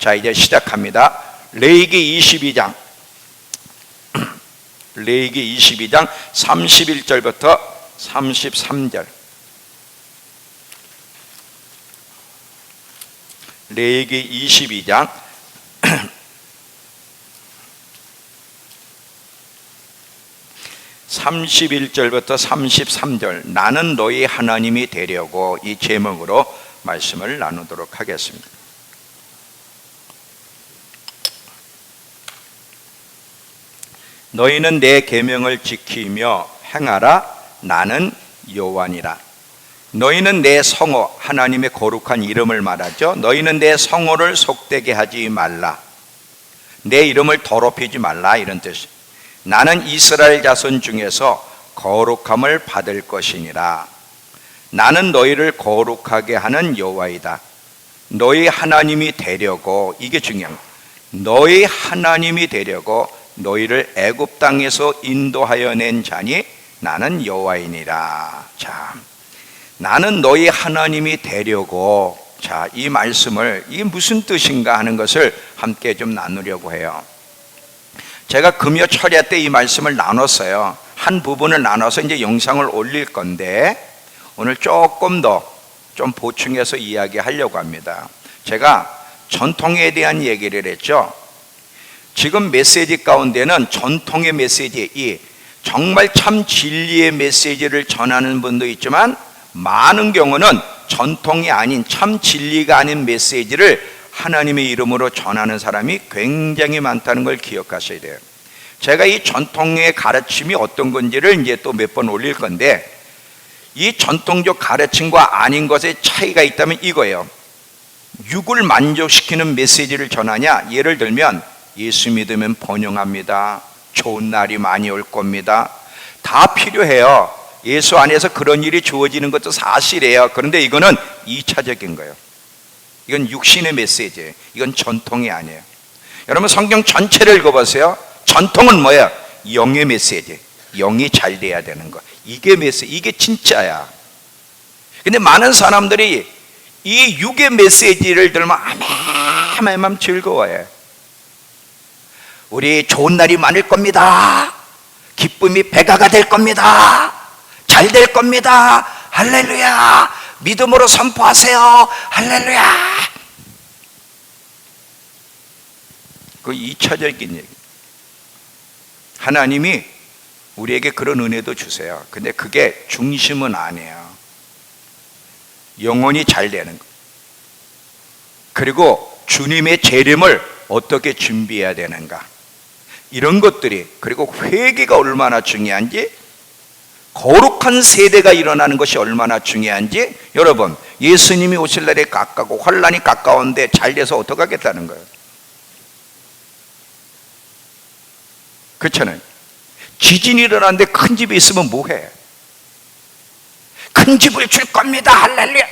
자, 이제 시작합니다. 레위기 22장 레위기 22장 31절부터 33절. 레위기 22장 31절부터 33절. 나는 너희 하나님이 되려고, 이 제목으로 말씀을 나누도록 하겠습니다. 너희는 내 계명을 지키며 행하라. 나는 여호와니라. 너희는 내 성호, 하나님의 거룩한 이름을 말하죠. 너희는 내 성호를 속되게 하지 말라. 내 이름을 더럽히지 말라, 이런 뜻이. 나는 이스라엘 자손 중에서 거룩함을 받을 것이니라. 나는 너희를 거룩하게 하는 여호와이다. 너희 하나님이 되려고, 이게 중요한 거야. 너희 하나님이 되려고 너희를 애굽 땅에서 인도하여 낸 자니 나는 여호와이니라. 자, 나는 너희 하나님이 되려고. 자, 이 말씀을, 이게 무슨 뜻인가 하는 것을 함께 좀 나누려고 해요. 제가 금요 철야 때 이 말씀을 나눴어요. 한 부분을 나눠서 이제 영상을 올릴 건데, 오늘 조금 더 좀 보충해서 이야기하려고 합니다. 제가 전통에 대한 얘기를 했죠. 지금 메시지 가운데는 전통의 메시지, 이 정말 참 진리의 메시지를 전하는 분도 있지만, 많은 경우는 전통이 아닌 참 진리가 아닌 메시지를 하나님의 이름으로 전하는 사람이 굉장히 많다는 걸 기억하셔야 돼요. 제가 이 전통의 가르침이 어떤 건지를 이제 또 몇 번 올릴 건데, 이 전통적 가르침과 아닌 것의 차이가 있다면 이거예요. 육을 만족시키는 메시지를 전하냐? 예를 들면 예수 믿으면 번영합니다. 좋은 날이 많이 올 겁니다. 다 필요해요. 예수 안에서 그런 일이 주어지는 것도 사실이에요. 그런데 이거는 2차적인 거예요. 이건 육신의 메시지예요. 이건 전통이 아니에요. 여러분 성경 전체를 읽어보세요. 전통은 뭐예요? 영의 메시지. 영이 잘 돼야 되는 거. 이게 메시지, 이게 진짜야. 근데 많은 사람들이 이 육의 메시지를 들으면 아마만 즐거워해. 우리 좋은 날이 많을 겁니다. 기쁨이 배가가 될 겁니다. 잘 될 겁니다. 할렐루야. 믿음으로 선포하세요. 할렐루야. 그 2차적인 얘기. 하나님이 우리에게 그런 은혜도 주세요. 근데 그게 중심은 아니에요. 영혼이 잘 되는 거. 그리고 주님의 재림을 어떻게 준비해야 되는가. 이런 것들이, 그리고 회개가 얼마나 중요한지, 거룩한 세대가 일어나는 것이 얼마나 중요한지. 여러분, 예수님이 오실 날이 가까고 환난이 가까운데 잘 돼서 어떡하겠다는 거예요? 그렇잖아요. 지진이 일어나는데 큰 집이 있으면 뭐해? 큰 집을 줄 겁니다. 할렐루야.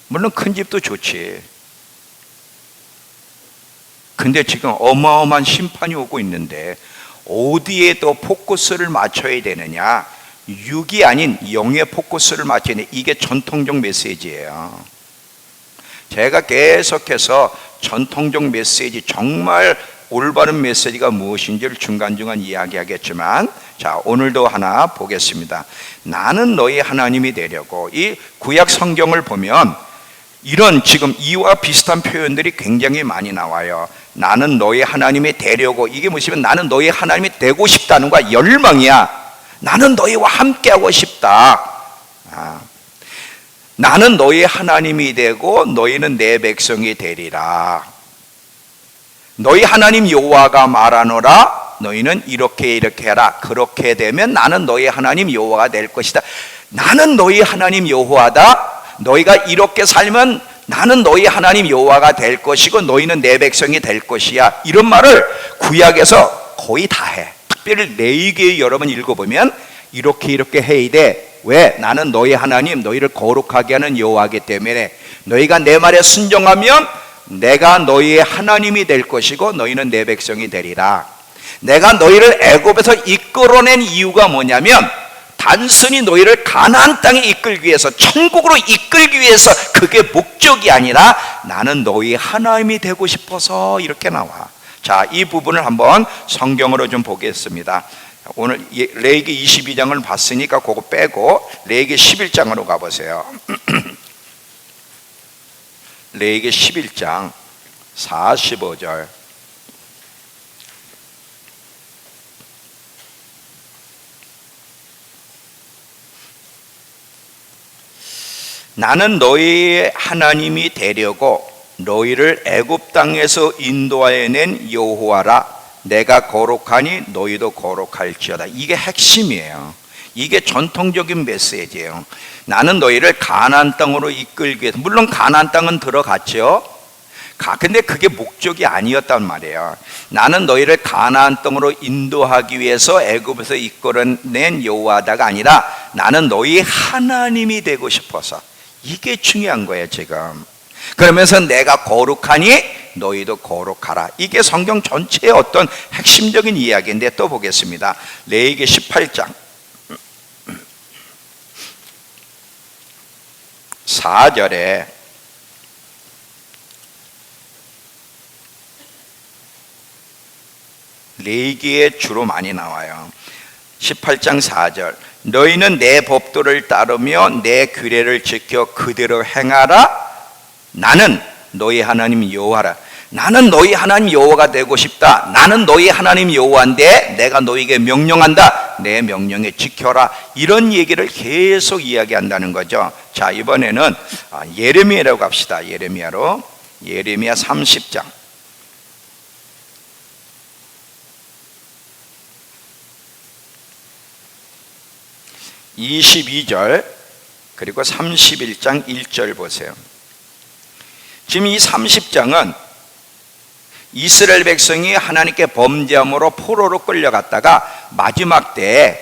물론 큰 집도 좋지. 근데 지금 어마어마한 심판이 오고 있는데 어디에 더 포커스를 맞춰야 되느냐? 육이 아닌 영의 포커스를 맞춰야 돼. 이게 전통적 메시지예요. 제가 계속해서 전통적 메시지, 정말 올바른 메시지가 무엇인지를 중간중간 이야기하겠지만, 자, 오늘도 하나 보겠습니다. 나는 너희 하나님이 되려고. 이 구약 성경을 보면 이런 지금 이와 비슷한 표현들이 굉장히 많이 나와요. 나는 너희 하나님이 되려고. 이게 무엇이면 나는 너희 하나님이 되고 싶다는 거야. 열망이야. 나는 너희와 함께하고 싶다. 나는 너희 하나님이 되고 너희는 내 백성이 되리라. 너희 하나님 여호와가 말하노라. 너희는 이렇게 해라. 그렇게 되면 나는 너희 하나님 여호와가 될 것이다. 나는 너희 하나님 여호와다. 너희가 이렇게 살면 나는 너희 하나님 여호와가 될 것이고 너희는 내 백성이 될 것이야. 이런 말을 구약에서 거의 다 해. 특별히 레위기 여러 번 읽어보면 이렇게 해야 돼. 왜? 나는 너희 하나님, 너희를 거룩하게 하는 여호와이기 때문에. 너희가 내 말에 순종하면 내가 너희의 하나님이 될 것이고 너희는 내 백성이 되리라. 내가 너희를 애굽에서 이끌어낸 이유가 뭐냐면 단순히 너희를 가나안 땅에 이끌기 위해서, 천국으로 이끌기 위해서, 그게 목적이 아니라 나는 너희 하나님이 되고 싶어서 이렇게 나와. 자, 이 부분을 한번 성경으로 좀 보겠습니다. 오늘 레위기 22장을 봤으니까 그거 빼고 레위기 11장으로 가보세요. 레위기 11장 45절. 나는 너희의 하나님이 되려고 너희를 애굽 땅에서 인도하여 낸 여호와라. 내가 거룩하니 너희도 거룩할지어다. 이게 핵심이에요. 이게 전통적인 메시지예요. 나는 너희를 가나안 땅으로 이끌기 위해서, 물론 가나안 땅은 들어갔죠. 근데 그게 목적이 아니었단 말이에요. 나는 너희를 가나안 땅으로 인도하기 위해서 애굽에서 이끌어낸 여호와다가 아니라 나는 너희 하나님이 되고 싶어서. 이게 중요한 거예요 지금. 그러면서 내가 거룩하니 너희도 거룩하라. 이게 성경 전체의 어떤 핵심적인 이야기인데, 또 보겠습니다. 레위기 18장 4절에 레위기에 주로 많이 나와요. 18장 4절. 너희는 내 법도를 따르며 내 규례를 지켜 그대로 행하라. 나는 너희 하나님 여호와라. 나는 너희 하나님 여호와가 되고 싶다. 나는 너희 하나님 여호와인데 내가 너희에게 명령한다. 내 명령에 지켜라. 이런 얘기를 계속 이야기한다는 거죠. 자, 이번에는 예레미야로 갑시다. 예레미야로. 예레미야 30장 22절 그리고 31장 1절 보세요. 지금 이 30장은 이스라엘 백성이 하나님께 범죄함으로 포로로 끌려갔다가 마지막 때에,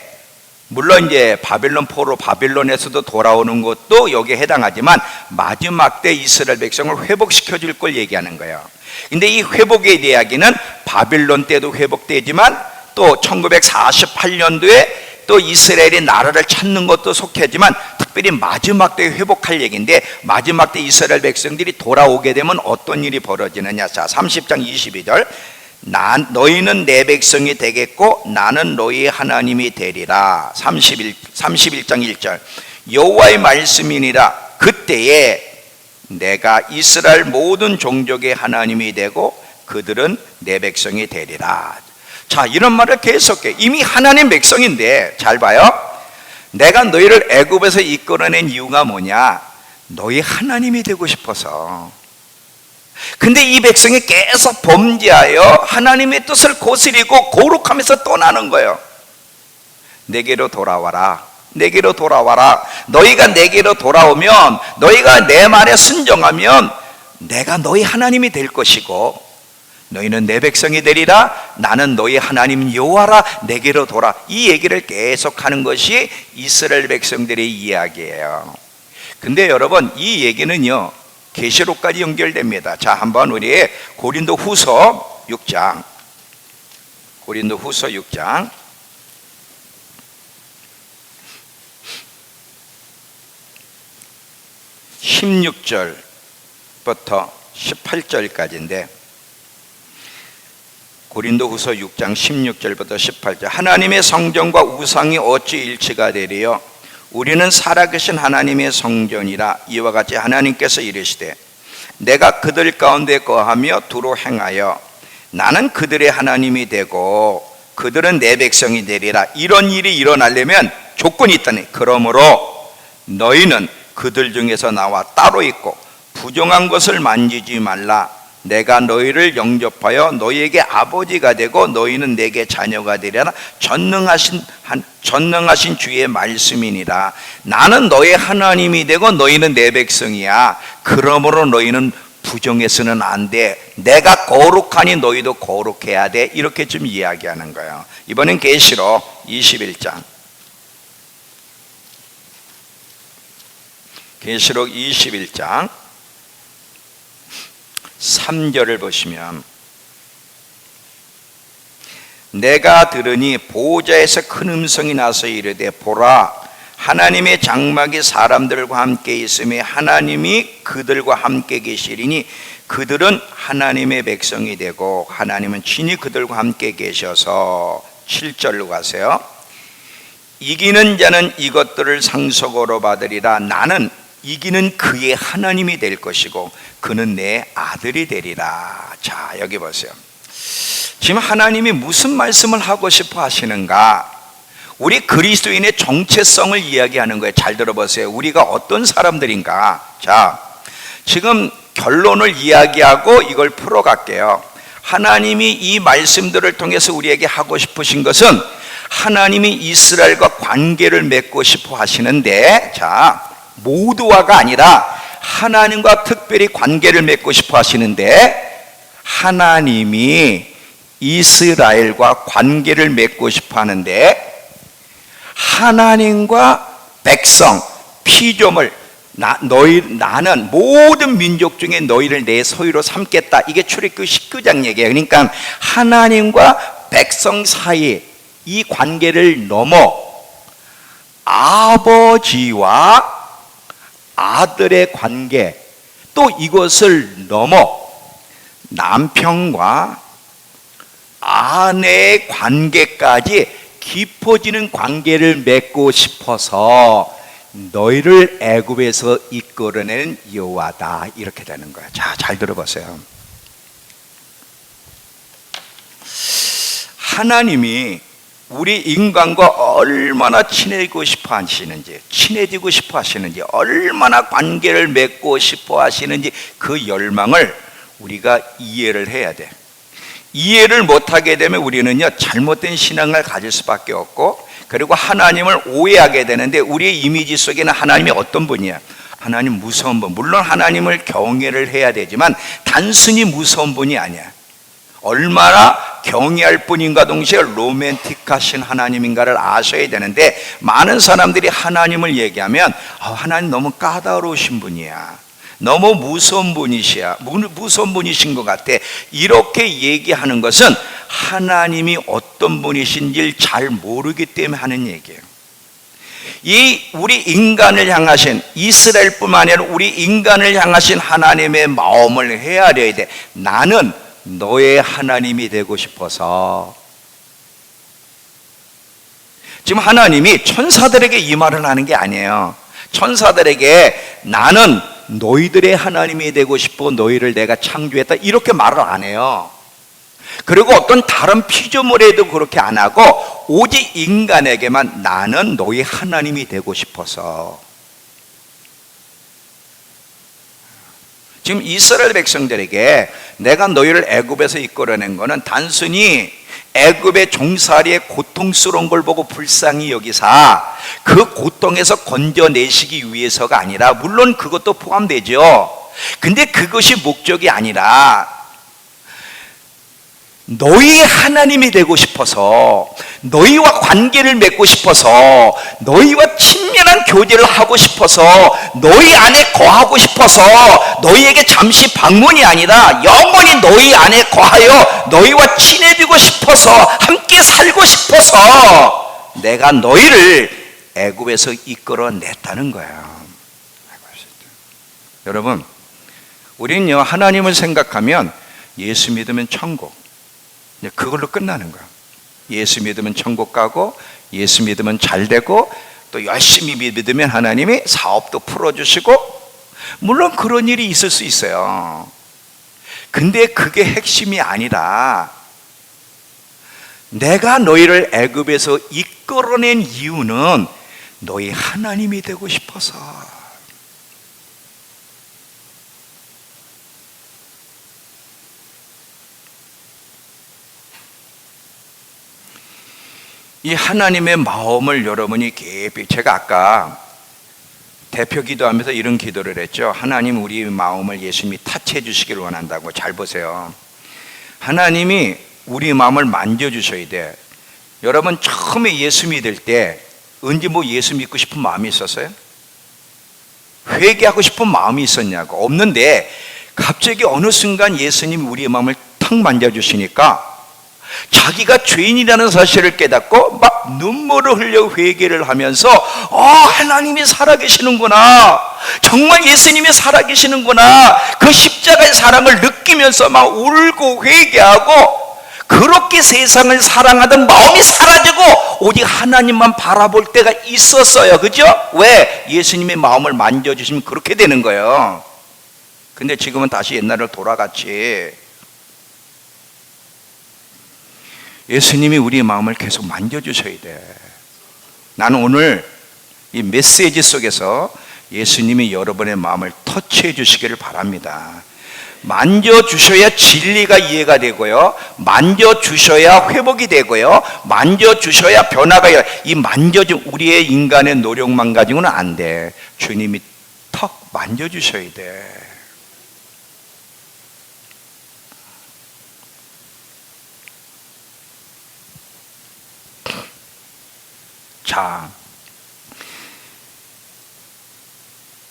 물론 이제 바빌론 포로, 바빌론에서도 돌아오는 것도 여기에 해당하지만 마지막 때 이스라엘 백성을 회복시켜 줄 걸 얘기하는 거예요. 근데 이 회복의 이야기는 바빌론 때도 회복되지만 또 1948년도에 또 이스라엘이 나라를 찾는 것도 속하지만 특별히 마지막 때에 회복할 얘기인데, 마지막 때 이스라엘 백성들이 돌아오게 되면 어떤 일이 벌어지느냐. 자, 30장 22절. 너희는 내 백성이 되겠고 나는 너희 하나님이 되리라. 31장 1절. 여호와의 말씀이니라. 그때에 내가 이스라엘 모든 종족의 하나님이 되고 그들은 내 백성이 되리라. 자, 이런 말을 계속해. 이미 하나님 백성인데, 잘 봐요. 내가 너희를 애굽에서 이끌어낸 이유가 뭐냐? 너희 하나님이 되고 싶어서. 근데 이 백성이 계속 범죄하여 하나님의 뜻을 거스리고 거룩하면서 떠나는 거예요. 내게로 돌아와라. 내게로 돌아와라. 너희가 내게로 돌아오면, 너희가 내 말에 순종하면 내가 너희 하나님이 될 것이고 너희는 내 백성이 되리라. 나는 너희 하나님 여호와라. 내게로 돌아. 이 얘기를 계속하는 것이 이스라엘 백성들의 이야기예요. 근데 여러분, 이 얘기는요 계시록까지 연결됩니다. 자, 한번 우리 고린도후서 6장 16절부터 18절까지인데, 고린도후서 6장 16절부터 18절. 하나님의 성전과 우상이 어찌 일치가 되리요? 우리는 살아계신 하나님의 성전이라. 이와 같이 하나님께서 이르시되 내가 그들 가운데 거하며 두루 행하여 나는 그들의 하나님이 되고 그들은 내 백성이 되리라. 이런 일이 일어나려면 조건이 있다니. 그러므로 너희는 그들 중에서 나와 따로 있고 부정한 것을 만지지 말라. 내가 너희를 영접하여 너희에게 아버지가 되고 너희는 내게 자녀가 되리라. 전능하신 주의 말씀이니라. 나는 너희 하나님이 되고 너희는 내 백성이야. 그러므로 너희는 부정해서는 안 돼. 내가 거룩하니 너희도 거룩해야 돼. 이렇게 좀 이야기하는 거예요. 이번엔 계시록 21장. 계시록 21장 3절을 보시면, 내가 들으니 보호자에서 큰 음성이 나서 이르되 보라 하나님의 장막이 사람들과 함께 있으며 하나님이 그들과 함께 계시리니 그들은 하나님의 백성이 되고 하나님은 친히 그들과 함께 계셔서 7절로 가세요. 이기는 자는 이것들을 상속으로 받으리라. 나는 이기는 그의 하나님이 될 것이고 그는 내 아들이 되리라. 자, 여기 보세요. 지금 하나님이 무슨 말씀을 하고 싶어 하시는가? 우리 그리스도인의 정체성을 이야기하는 거예요. 잘 들어보세요. 우리가 어떤 사람들인가? 자, 지금 결론을 이야기하고 이걸 풀어갈게요. 하나님이 이 말씀들을 통해서 우리에게 하고 싶으신 것은 하나님이 이스라엘과 관계를 맺고 싶어 하시는데, 자, 모두와가 아니라 하나님과 특별히 관계를 맺고 싶어 하시는데, 하나님이 이스라엘과 관계를 맺고 싶어 하는데, 하나님과 백성, 피조물, 나는 모든 민족 중에 너희를 내 소유로 삼겠다. 이게 출애굽기 19장 얘기예요. 그러니까 하나님과 백성 사이 이 관계를 넘어 아버지와 아들의 관계, 또 이것을 넘어 남편과 아내의 관계까지 깊어지는 관계를 맺고 싶어서 너희를 애굽에서 이끌어낸 여호와다. 이렇게 되는 거야. 자, 잘 들어보세요. 하나님이 우리 인간과 얼마나 친해지고 싶어 하시는지, 얼마나 관계를 맺고 싶어 하시는지 그 열망을 우리가 이해를 해야 돼. 이해를 못하게 되면 우리는요, 잘못된 신앙을 가질 수밖에 없고, 그리고 하나님을 오해하게 되는데, 우리의 이미지 속에는 하나님이 어떤 분이야? 하나님 무서운 분. 물론 하나님을 경외를 해야 되지만 단순히 무서운 분이 아니야. 얼마나 경외할 뿐인가 동시에 로맨틱하신 하나님인가를 아셔야 되는데, 많은 사람들이 하나님을 얘기하면 하나님 너무 까다로우신 분이야, 너무 무서운 분이신 것 같아, 이렇게 얘기하는 것은 하나님이 어떤 분이신지를 잘 모르기 때문에 하는 얘기예요. 이 우리 인간을 향하신, 이스라엘뿐만 아니라 우리 인간을 향하신 하나님의 마음을 헤아려야 돼. 나는 너의 하나님이 되고 싶어서. 지금 하나님이 천사들에게 이 말을 하는 게 아니에요. 천사들에게 나는 너희들의 하나님이 되고 싶어, 너희를 내가 창조했다, 이렇게 말을 안 해요. 그리고 어떤 다른 피조물에도 그렇게 안 하고 오직 인간에게만 나는 너희 하나님이 되고 싶어서. 지금 이스라엘 백성들에게 내가 너희를 애굽에서 이끌어낸 것은 단순히 애굽의 종살이의 고통스러운 걸 보고 불쌍히 여기사 그 고통에서 건져내시기 위해서가 아니라, 물론 그것도 포함되죠. 근데 그것이 목적이 아니라 너희의 하나님이 되고 싶어서, 너희와 관계를 맺고 싶어서, 너희와 친밀한 교제를 하고 싶어서, 너희 안에 거하고 싶어서, 너희에게 잠시 방문이 아니라 영원히 너희 안에 거하여 너희와 친해지고 싶어서, 함께 살고 싶어서 내가 너희를 애굽에서 이끌어냈다는 거예요. 여러분, 우리는요, 하나님을 생각하면 예수 믿으면 천국, 그걸로 끝나는 거야. 예수 믿으면 천국 가고, 예수 믿으면 잘 되고, 또 열심히 믿으면 하나님이 사업도 풀어주시고, 물론 그런 일이 있을 수 있어요. 근데 그게 핵심이 아니라, 내가 너희를 애굽에서 이끌어낸 이유는 너희 하나님이 되고 싶어서. 이 하나님의 마음을 여러분이 깊이, 제가 아까 대표 기도하면서 이런 기도를 했죠. 하나님, 우리 마음을 예수님이 타치해 주시기를 원한다고. 잘 보세요. 하나님이 우리 마음을 만져주셔야 돼. 여러분, 처음에 예수 믿을 때 언제 예수 믿고 싶은 마음이 있었어요? 회개하고 싶은 마음이 있었냐고. 없는데 갑자기 어느 순간 예수님이 우리의 마음을 탁 만져주시니까 자기가 죄인이라는 사실을 깨닫고 막 눈물을 흘려 회개를 하면서 하나님이 살아계시는구나, 정말 예수님이 살아계시는구나, 그 십자가의 사랑을 느끼면서 막 울고 회개하고, 그렇게 세상을 사랑하던 마음이 사라지고 오직 하나님만 바라볼 때가 있었어요. 그죠? 왜? 예수님의 마음을 만져주시면 그렇게 되는 거예요. 근데 지금은 다시 옛날로 돌아갔지. 예수님이 우리의 마음을 계속 만져주셔야 돼. 나는 오늘 이 메시지 속에서 예수님이 여러분의 마음을 터치해 주시기를 바랍니다. 만져주셔야 진리가 이해가 되고요, 만져주셔야 회복이 되고요, 만져주셔야 변화가 일어나요. 이 만져준 우리의 인간의 노력만 가지고는 안 돼. 주님이 턱 만져주셔야 돼. 자,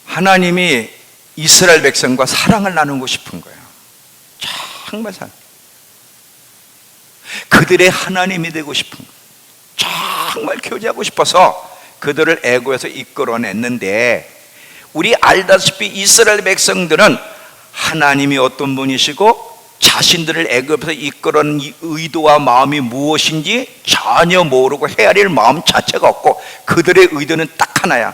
하나님이 이스라엘 백성과 사랑을 나누고 싶은 거예요. 정말 그들의 하나님이 되고 싶은 거예요. 정말 교제하고 싶어서 그들을 애굽에서 이끌어냈는데, 우리 알다시피 이스라엘 백성들은 하나님이 어떤 분이시고 자신들을 애굽에서 이끌어낸 이 의도와 마음이 무엇인지 전혀 모르고 헤아릴 마음 자체가 없고, 그들의 의도는 딱 하나야.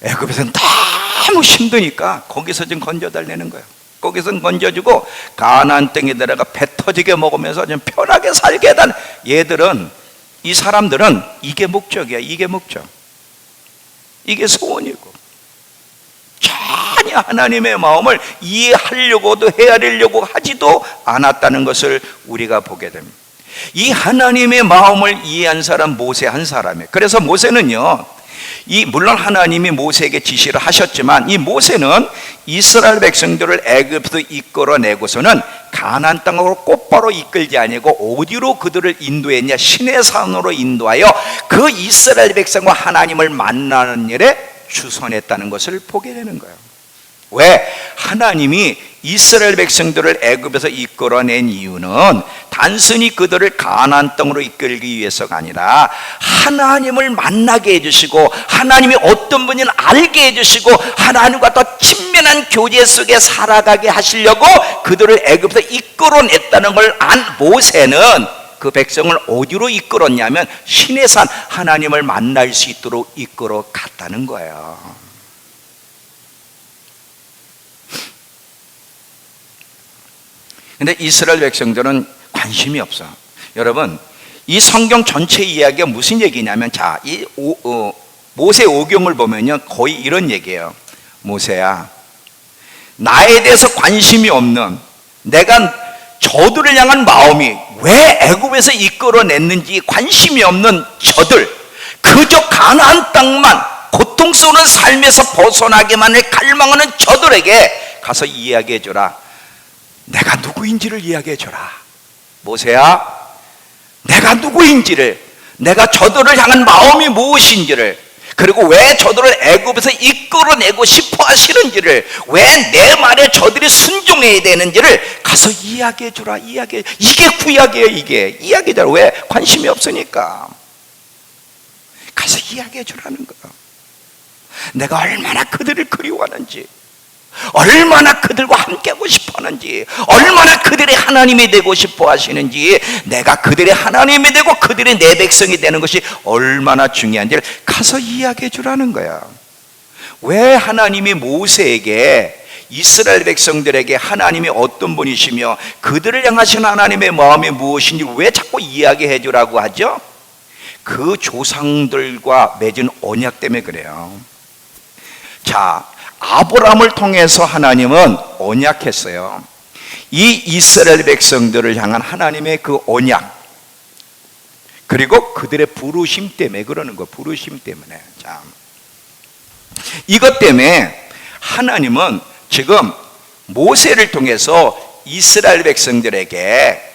애굽에서는 너무 힘드니까 거기서 좀 건져달라는 거예요. 거기서 건져주고 가나안 땅에 들어가 배 터지게 먹으면서 좀 편하게 살게 해달라. 얘들은, 이 사람들은 이게 목적이야. 이게 목적, 이게 소원이고, 전혀 하나님의 마음을 이해하려고도 헤아리려고 하지도 않았다는 것을 우리가 보게 됩니다. 이 하나님의 마음을 이해한 사람 모세 한 사람이에요. 그래서 모세는요, 물론 하나님이 모세에게 지시를 하셨지만, 이 모세는 이스라엘 백성들을 애굽에서 이끌어내고서는 가나안 땅으로 곧바로 이끌지 아니고 어디로 그들을 인도했냐? 시내산으로 인도하여 그 이스라엘 백성과 하나님을 만나는 일에 주선했다는 것을 보게 되는 거예요. 왜? 하나님이 이스라엘 백성들을 애굽에서 이끌어낸 이유는 단순히 그들을 가나안 땅으로 이끌기 위해서가 아니라 하나님을 만나게 해주시고, 하나님이 어떤 분인지 알게 해주시고, 하나님과 더 친밀한 교제 속에 살아가게 하시려고 그들을 애굽에서 이끌어냈다는 걸 안 모세는 그 백성을 어디로 이끌었냐면 시내산, 하나님을 만날 수 있도록 이끌어 갔다는 거예요. 근데 이스라엘 백성들은 관심이 없어. 여러분, 이 성경 전체 이야기가 무슨 얘기냐면, 자, 모세 오경을 보면요, 거의 이런 얘기예요. 모세야, 나에 대해서 관심이 없는, 내가 저들을 향한 마음이 왜 애굽에서 이끌어냈는지 관심이 없는 저들, 그저 가나안 땅만, 고통스러운 삶에서 벗어나기만을 갈망하는 저들에게 가서 이야기해줘라. 내가 누구인지를 이야기해줘라. 모세야, 내가 누구인지를, 내가 저들을 향한 마음이 무엇인지를, 그리고 왜 저들을 애굽에서 이끌어내고 싶어 하시는지를, 왜 내 말에 저들이 순종해야 되는지를 가서 이야기해주라. 이게 구약이에요. 이게 이야기해주라. 왜? 관심이 없으니까. 가서 이야기해주라는 거야. 내가 얼마나 그들을 그리워하는지, 얼마나 그들과 함께하고 싶어하는지, 얼마나 그들의 하나님이 되고 싶어 하시는지, 내가 그들의 하나님이 되고 그들의 내 백성이 되는 것이 얼마나 중요한지를 가서 이야기해 주라는 거야. 왜 하나님이 모세에게, 이스라엘 백성들에게 하나님이 어떤 분이시며 그들을 향하신 하나님의 마음이 무엇인지 왜 자꾸 이야기해 주라고 하죠? 그 조상들과 맺은 언약 때문에 그래요. 자, 아브라함을 통해서 하나님은 언약했어요. 이 이스라엘 백성들을 향한 하나님의 그 언약, 그리고 그들의 부르심 때문에 그러는 거. 부르심 때문에. 자, 이것 때문에 하나님은 지금 모세를 통해서 이스라엘 백성들에게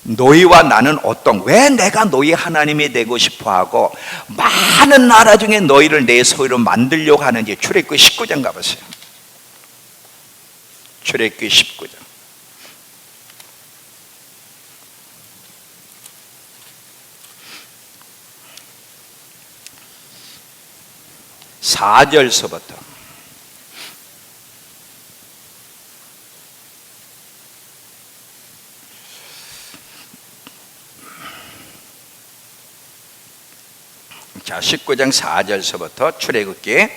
너희와 나는 왜 내가 너희 하나님이 되고 싶어하고 많은 나라 중에 너희를 내 소유로 만들려고 하는지, 출애굽기 19장 가보세요. 출애굽기 19장. 4절서부터 자, 19장 4절서부터 출애굽기.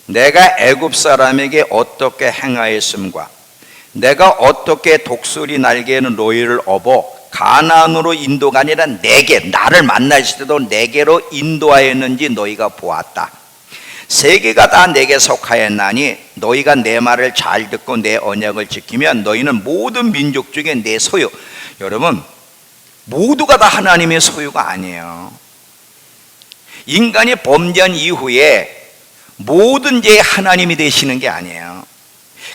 내가 애굽 사람에게 어떻게 행하였음과 내가 어떻게 독수리 날개에는 너희를 업어 가나안으로 인도가 아니라 내게, 나를 만나실 때도 내게로 인도하였는지 너희가 보았다. 세계가 다 내게 속하였나니 너희가 내 말을 잘 듣고 내 언약을 지키면 너희는 모든 민족 중에 내 소유. 여러분, 모두가 다 하나님의 소유가 아니에요. 인간이 범죄한 이후에 모든 죄의 하나님이 되시는 게 아니에요.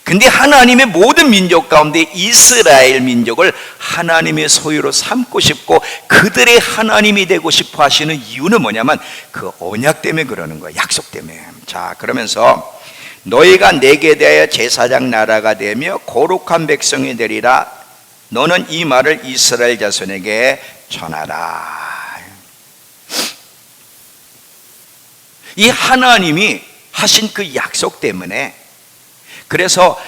근데 하나님의 모든 민족 가운데 이스라엘 민족을 하나님의 소유로 삼고 싶고 그들의 하나님이 되고 싶어 하시는 이유는 뭐냐면 그 언약 때문에 그러는 거예요. 약속 때문에. 자, 그러면서 너희가 내게 대하여 제사장 나라가 되며 거룩한 백성이 되리라. 너는 이 말을 이스라엘 자손에게 전하라. 이 하나님이 하신 그 약속 때문에, 그래서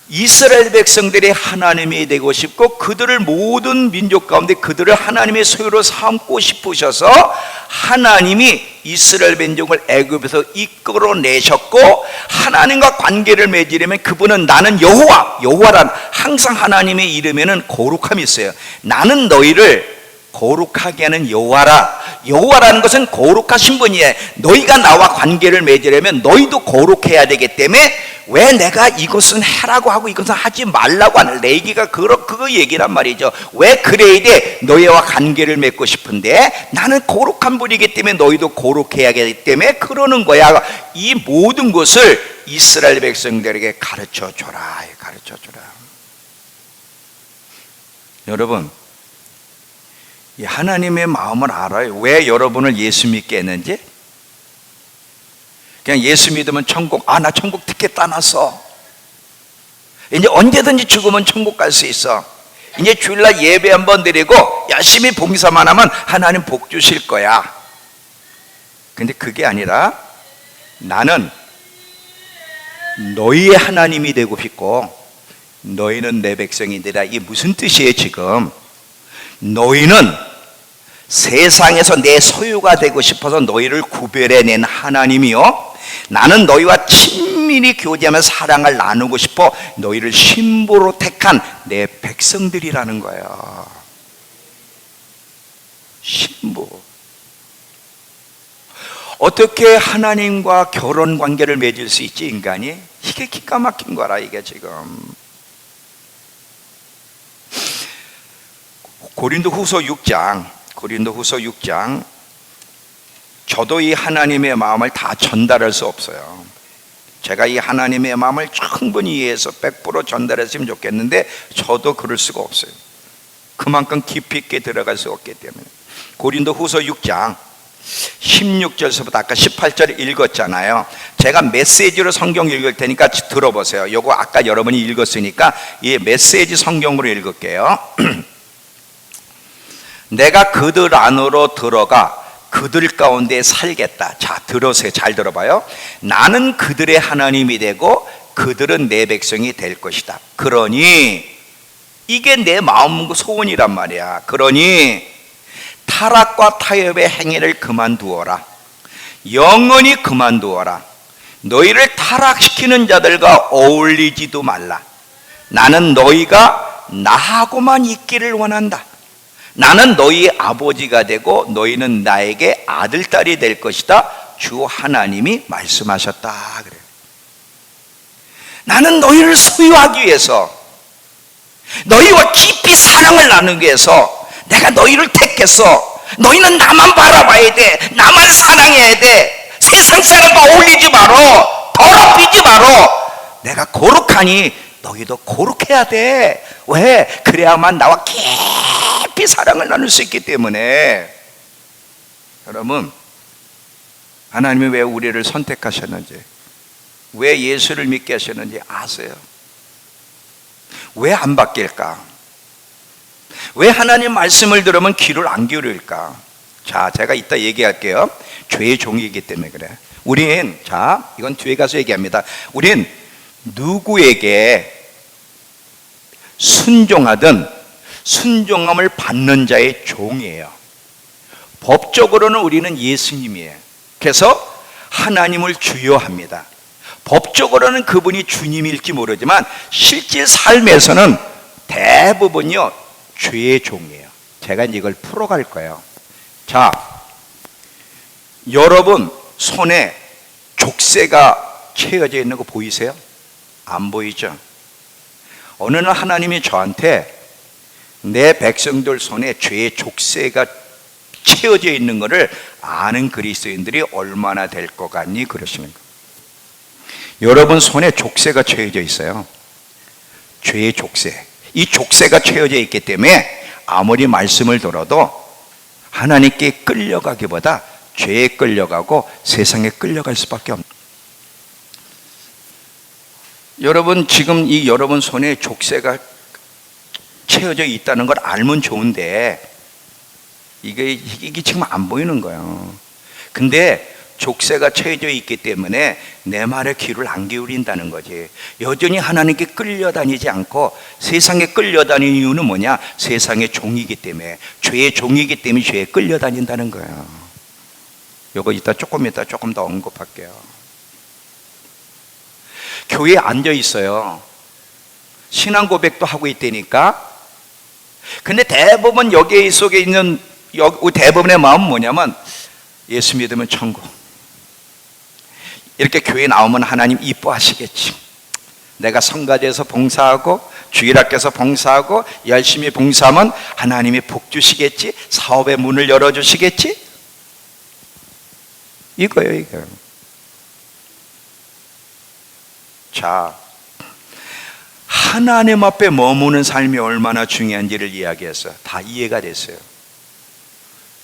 이스라엘 백성들의 하나님이 되고 싶고 그들을 모든 민족 가운데 그들을 하나님의 소유로 삼고 싶으셔서 하나님이 이스라엘 민족을 애굽에서 이끌어내셨고, 하나님과 관계를 맺으려면 그분은 나는 여호와란 항상 하나님의 이름에는 거룩함이 있어요. 나는 너희를 거룩하게 하는 여호와라는 것은 거룩하신 분이에요. 너희가 나와 관계를 맺으려면 너희도 거룩해야 되기 때문에 왜 내가 이것은 해라고 하고 이것은 하지 말라고 하는 레위기가 그거 얘기란 말이죠. 왜 그래야 돼? 너희와 관계를 맺고 싶은데 나는 거룩한 분이기 때문에 너희도 거룩해야 되기 때문에 그러는 거야. 이 모든 것을 이스라엘 백성들에게 가르쳐줘라. 여러분, 하나님의 마음을 알아요. 왜 여러분을 예수 믿게 했는지? 그냥 예수 믿으면 천국, 나 천국 티켓 따놨어. 이제 언제든지 죽으면 천국 갈 수 있어. 이제 주일날 예배 한번 드리고 열심히 봉사만 하면 하나님 복 주실 거야. 근데 그게 아니라 나는 너희의 하나님이 되고 싶고 너희는 내 백성이 되라. 이게 무슨 뜻이에요 지금? 너희는 세상에서 내 소유가 되고 싶어서 너희를 구별해낸 하나님이요, 나는 너희와 친밀히 교제하며 사랑을 나누고 싶어 너희를 신부로 택한 내 백성들이라는 거예요. 신부. 어떻게 하나님과 결혼 관계를 맺을 수 있지 인간이? 이게 기가 막힌 거라 이게 지금. 고린도후서 6장, 저도 이 하나님의 마음을 다 전달할 수 없어요. 제가 이 하나님의 마음을 충분히 이해해서 100% 전달했으면 좋겠는데 저도 그럴 수가 없어요. 그만큼 깊이 있게 들어갈 수 없기 때문에. 고린도후서 6장 16절서부터 아까 18절 읽었잖아요. 제가 메시지로 성경 읽을 테니까 들어보세요. 이거 아까 여러분이 읽었으니까 이 메시지 성경으로 읽을게요. 내가 그들 안으로 들어가 그들 가운데 살겠다. 자, 들으세요. 잘 들어봐요. 나는 그들의 하나님이 되고 그들은 내 백성이 될 것이다. 그러니 이게 내 마음 소원이란 말이야. 그러니 타락과 타협의 행위를 그만두어라. 영원히 그만두어라. 너희를 타락시키는 자들과 어울리지도 말라. 나는 너희가 나하고만 있기를 원한다. 나는 너희 아버지가 되고 너희는 나에게 아들, 딸이 될 것이다. 주 하나님이 말씀하셨다. 그래. 나는 너희를 소유하기 위해서, 너희와 깊이 사랑을 나누기 위해서 내가 너희를 택했어. 너희는 나만 바라봐야 돼. 나만 사랑해야 돼. 세상 사람과 어울리지 말어. 더럽히지 말어. 내가 거룩하니 너희도 거룩해야 돼. 왜? 그래야만 나와 깊이 사랑을 나눌 수 있기 때문에. 여러분, 하나님이 왜 우리를 선택하셨는지, 왜 예수를 믿게 하셨는지 아세요? 왜 안 바뀔까? 왜 하나님 말씀을 들으면 귀를 안 기울일까? 자, 제가 이따 얘기할게요. 죄의 종이기 때문에 그래. 우린, 자, 이건 뒤에 가서 얘기합니다. 우린 누구에게 순종하든 순종함을 받는 자의 종이에요. 법적으로는 우리는 예수님이에요. 그래서 하나님을 주여합니다. 법적으로는 그분이 주님일지 모르지만 실제 삶에서는 대부분요 죄의 종이에요. 제가 이제 이걸 풀어갈 거예요. 자, 여러분 손에 족쇄가 채워져 있는 거 보이세요? 안 보이죠? 어느 날 하나님이 저한테 내 백성들 손에 죄의 족쇄가 채워져 있는 것을 아는 그리스도인들이 얼마나 될 것 같니? 그러시는 거예요. 여러분 손에 족쇄가 채워져 있어요. 죄의 족쇄. 이 족쇄가 채워져 있기 때문에 아무리 말씀을 들어도 하나님께 끌려가기보다 죄에 끌려가고 세상에 끌려갈 수밖에 없습니다. 여러분 지금 이 여러분 손에 족쇄가 채워져 있다는 걸 알면 좋은데 이게 지금 안 보이는 거예요. 근데 족쇄가 채워져 있기 때문에 내 말에 귀를 안 기울인다는 거지. 여전히 하나님께 끌려다니지 않고 세상에 끌려다니는 이유는 뭐냐? 세상의 종이기 때문에, 죄의 종이기 때문에 죄에 끌려다닌다는 거예요. 요거 조금 이따 조금 더 언급할게요. 교회에 앉아 있어요. 신앙 고백도 하고 있다니까. 근데 대부분 여기 속에 있는 대부분의 마음은 뭐냐면 예수 믿으면 천국. 이렇게 교회 나오면 하나님 이뻐하시겠지. 내가 성가대에서 봉사하고 주일학교에서 봉사하고 열심히 봉사하면 하나님이 복 주시겠지. 사업의 문을 열어주시겠지. 이거예요, 이거. 자, 하나님 앞에 머무는 삶이 얼마나 중요한지를 이야기했어요. 다 이해가 됐어요.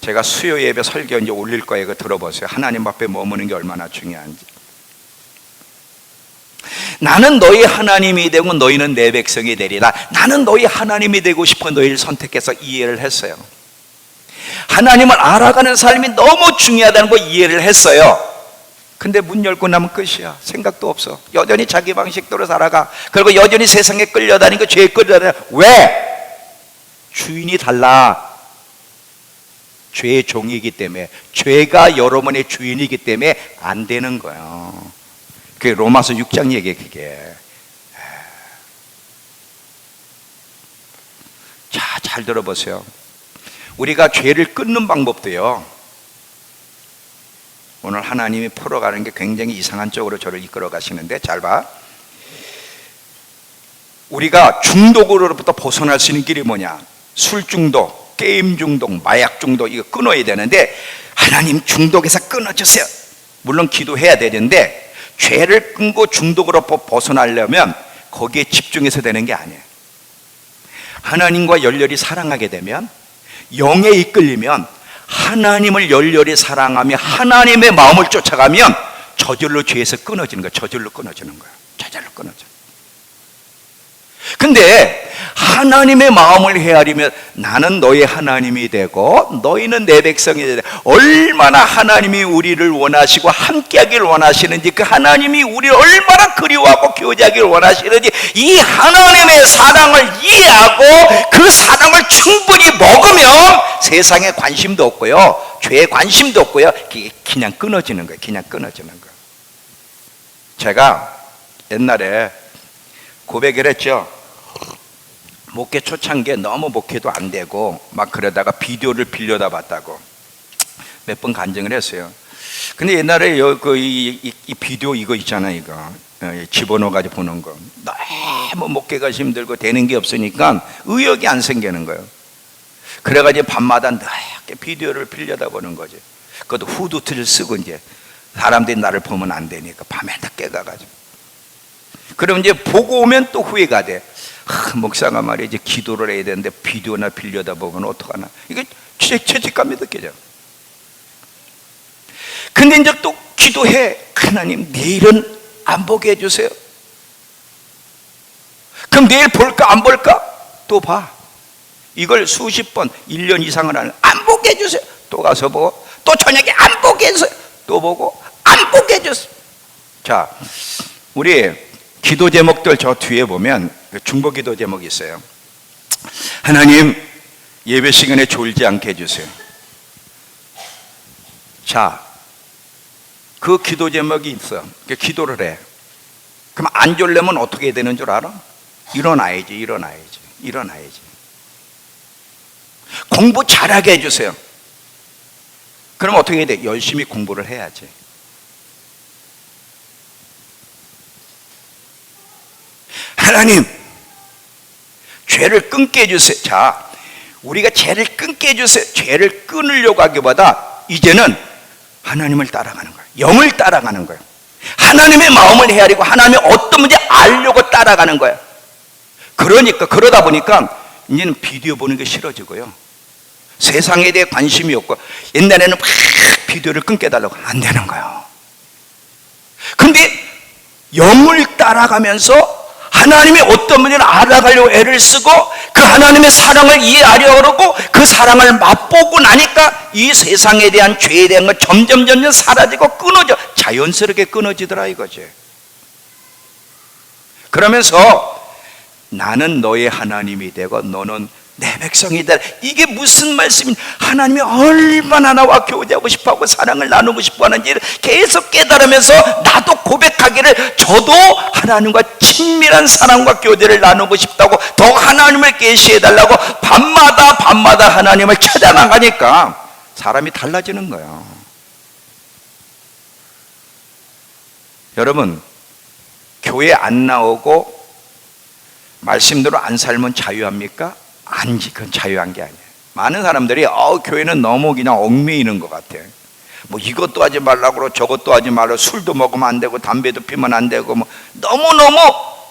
제가 수요 예배 설교 이제 올릴 거예요. 이거 들어보세요. 하나님 앞에 머무는 게 얼마나 중요한지. 나는 너희 하나님이 되고 너희는 내 백성이 되리라. 나는 너희 하나님이 되고 싶어 너희를 선택해서 이해를 했어요. 하나님을 알아가는 삶이 너무 중요하다는 거 이해를 했어요. 근데 문 열고 나면 끝이야. 생각도 없어. 여전히 자기 방식대로 살아가. 그리고 여전히 세상에 끌려다니고 죄에 끌려다니고. 왜? 주인이 달라. 죄의 종이기 때문에, 죄가 여러분의 주인이기 때문에 안 되는 거예요. 그게 로마서 6장 얘기예요. 그게. 자, 잘 들어보세요. 우리가 죄를 끊는 방법도요, 오늘 하나님이 풀어가는 게 굉장히 이상한 쪽으로 저를 이끌어 가시는데 잘 봐. 우리가 중독으로부터 벗어날 수 있는 길이 뭐냐? 술 중독, 게임 중독, 마약 중독, 이거 끊어야 되는데 하나님 중독에서 끊어주세요. 물론 기도해야 되는데 죄를 끊고 중독으로 벗어나려면 거기에 집중해서 되는 게 아니에요. 하나님과 열렬히 사랑하게 되면, 영에 이끌리면, 하나님을 열렬히 사랑하며 하나님의 마음을 쫓아가면 저절로 죄에서 끊어지는 거예요. 저절로 끊어지는 거예요. 저절로 끊어져. 근데 하나님의 마음을 헤아리면 나는 너의 하나님이 되고 너희는 내 백성이 되고, 얼마나 하나님이 우리를 원하시고 함께하기를 원하시는지, 그 하나님이 우리를 얼마나 그리워하고 교제하기를 원하시는지 이 하나님의 사랑을 이해하고 그 사랑을 충분히 먹으면 세상에 관심도 없고요, 죄에 관심도 없고요, 그냥 끊어지는 거예요. 그냥 끊어지는 거예요. 제가 옛날에 고백을 했죠. 목회 초창기에 너무 목회도 안 되고 막 그러다가 비디오를 빌려다 봤다고 몇 번 간증을 했어요. 근데 옛날에 이 비디오 이거 있잖아요. 이거 집어넣어가지고 보는 거 너무 목회가 힘들고 되는 게 없으니까 의욕이 안 생기는 거예요. 그래가지고 밤마다 늦게 비디오를 빌려다 보는 거지. 그것도 후드티를 쓰고 이제 사람들이 나를 보면 안 되니까 밤에 늦게 가가지고. 그럼 이제 보고 오면 또 후회가 돼. 목사가 말이야 이제 기도를 해야 되는데 비디오나 빌려다 보면 어떡하나. 이게 죄책감이 느껴져. 근데 이제 또 기도해. 하나님 내일은 안 보게 해주세요. 그럼 내일 볼까 안 볼까? 또 봐. 이걸 수십 번 1년 이상을 하는, 안 보게 해주세요. 또 가서 보고, 또 저녁에 안 보게 해주세요. 또 보고, 안 반복해 줬어요. 자, 우리 기도 제목들 저 뒤에 보면 중보 기도 제목이 있어요. 하나님, 예배 시간에 졸지 않게 해주세요. 자, 그 기도 제목이 있어. 기도를 해. 그럼 안 졸려면 어떻게 해야 되는 줄 알아? 일어나야지. 공부 잘하게 해주세요. 그럼 어떻게 해야 돼? 열심히 공부를 해야지. 하나님, 죄를 끊게 해주세요. 자, 우리가 죄를 끊게 해주세요. 죄를 끊으려고 하기보다 이제는 하나님을 따라가는 거예요. 영을 따라가는 거예요. 하나님의 마음을 헤아리고 하나님의 어떤 문제 알려고 따라가는 거예요. 그러다 보니까 이제는 비디오 보는 게 싫어지고요. 세상에 대해 관심이 없고, 옛날에는 막 비디오를 끊게 해달라고 안 되는 거예요. 근데 영을 따라가면서 하나님의 어떤 분을 알아가려고 애를 쓰고 그 하나님의 사랑을 이해하려고 그러고 그 사랑을 맛보고 나니까 이 세상에 대한 죄에 대한 건 점점 사라지고 끊어져. 자연스럽게 끊어지더라 이거지. 그러면서 나는 너의 하나님이 되고 너는 내 백성이 되라. 이게 무슨 말씀이냐? 하나님이 얼마나 나와 교제하고 싶어하고 사랑을 나누고 싶어하는지를 계속 깨달으면서 나도 고백하기를 저도 하나님과 친밀한 사랑과 교제를 나누고 싶다고 더 하나님을 계시해달라고 밤마다 하나님을 찾아나가니까 사람이 달라지는 거예요. 여러분, 교회 안 나오고 말씀대로 안 살면 자유합니까? 아니지, 그건 자유한 게 아니에요. 많은 사람들이 교회는 너무 그냥 얽매이는 것 같아. 뭐 이것도 하지 말라고 그러고 저것도 하지 말라고, 술도 먹으면 안 되고 담배도 피면 안 되고 뭐 너무너무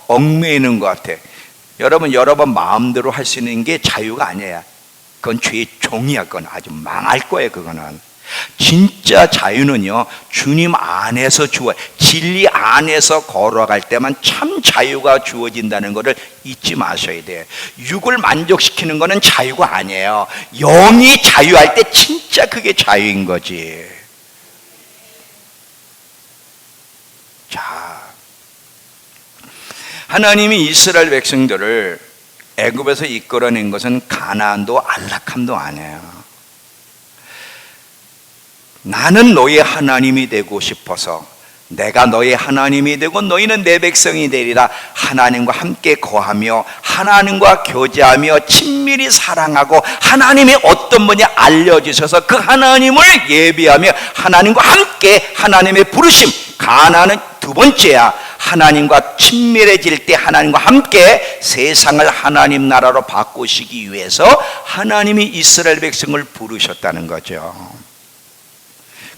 얽매이는 것 같아. 여러분 마음대로 할 수 있는 게 자유가 아니야. 그건 죄의 종이야. 그건 아주 망할 거예요. 그거는 진짜 자유는요, 주님 안에서 주어요. 진리 안에서 걸어갈 때만 참 자유가 주어진다는 것을 잊지 마셔야 돼요. 육을 만족시키는 것은 자유가 아니에요. 영이 자유할 때 진짜 그게 자유인 거지. 자, 하나님이 이스라엘 백성들을 애굽에서 이끌어낸 것은 가나안도 안락함도 아니에요. 나는 너의 하나님이 되고 싶어서 내가 너의 하나님이 되고 너희는 내 백성이 되리라. 하나님과 함께 거하며 하나님과 교제하며 친밀히 사랑하고 하나님의 어떤 분이 알려주셔서 그 하나님을 예배하며 하나님과 함께 하나님의 부르심. 가나안은 두 번째야. 하나님과 친밀해질 때 하나님과 함께 세상을 하나님 나라로 바꾸시기 위해서 하나님이 이스라엘 백성을 부르셨다는 거죠.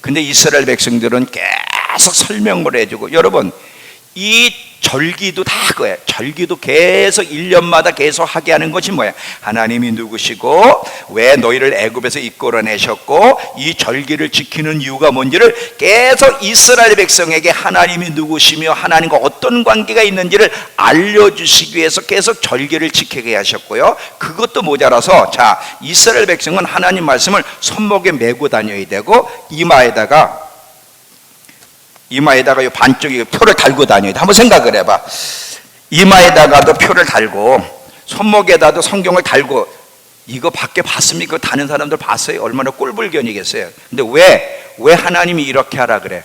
근데 이스라엘 백성들은 계속 설명을 해주고, 여러분 이 절기도 다 그거예요. 절기도 계속 1년마다 계속 하게 하는 것이 뭐야? 하나님이 누구시고 왜 너희를 애굽에서 이끌어내셨고 이 절기를 지키는 이유가 뭔지를 계속 이스라엘 백성에게 하나님이 누구시며 하나님과 어떤 관계가 있는지를 알려주시기 위해서 계속 절기를 지키게 하셨고요. 그것도 모자라서 자, 이스라엘 백성은 하나님 말씀을 손목에 메고 다녀야 되고 이마에다가 이 반쪽에 표를 달고 다녀야 돼. 한번 생각을 해봐. 이마에다가도 표를 달고 손목에다도 성경을 달고, 이거 밖에 봤습니까? 다른 사람들 봤어요? 얼마나 꼴불견이겠어요. 근데 왜 하나님이 이렇게 하라 그래?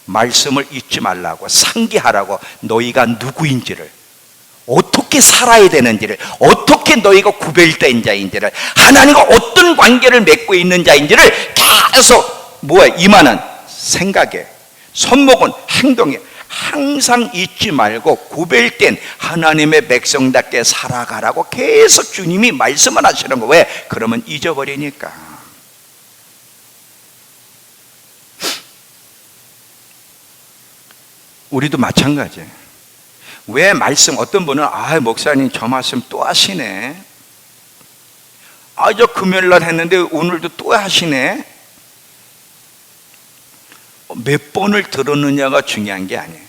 말씀을 잊지 말라고, 상기하라고. 너희가 누구인지를, 어떻게 살아야 되는지를, 어떻게 너희가 구별된 자인지를, 하나님과 어떤 관계를 맺고 있는 자인지를 계속 이마는 생각에, 손목은 행동에 항상 잊지 말고 구별된 하나님의 백성답게 살아가라고 계속 주님이 말씀을 하시는 거예요. 왜? 그러면 잊어버리니까. 우리도 마찬가지예요. 왜 말씀, 어떤 분은 목사님 저 말씀 또 하시네, 저 금요일날 했는데 오늘도 또 하시네. 몇 번을 들었느냐가 중요한 게 아니에요.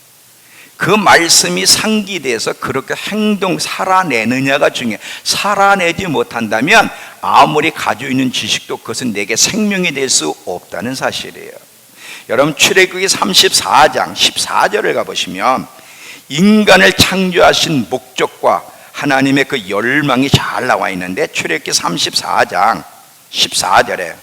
그 말씀이 상기돼서 그렇게 살아내느냐가 중요해요. 살아내지 못한다면 아무리 가지고 있는 지식도 그것은 내게 생명이 될 수 없다는 사실이에요. 여러분 출애굽기 34장 14절을 가보시면 인간을 창조하신 목적과 하나님의 그 열망이 잘 나와 있는데, 출애굽기 34장 14절에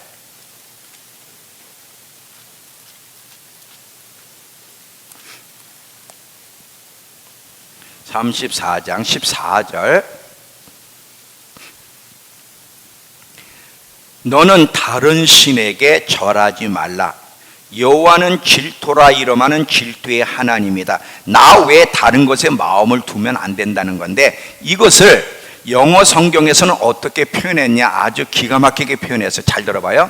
너는 다른 신에게 절하지 말라. 여호와는 질투라 이름하는 질투의 하나님이다. 나 외에 다른 것에 마음을 두면 안 된다는 건데, 이것을 영어 성경에서는 어떻게 표현했냐? 아주 기가 막히게 표현해서 잘 들어봐요.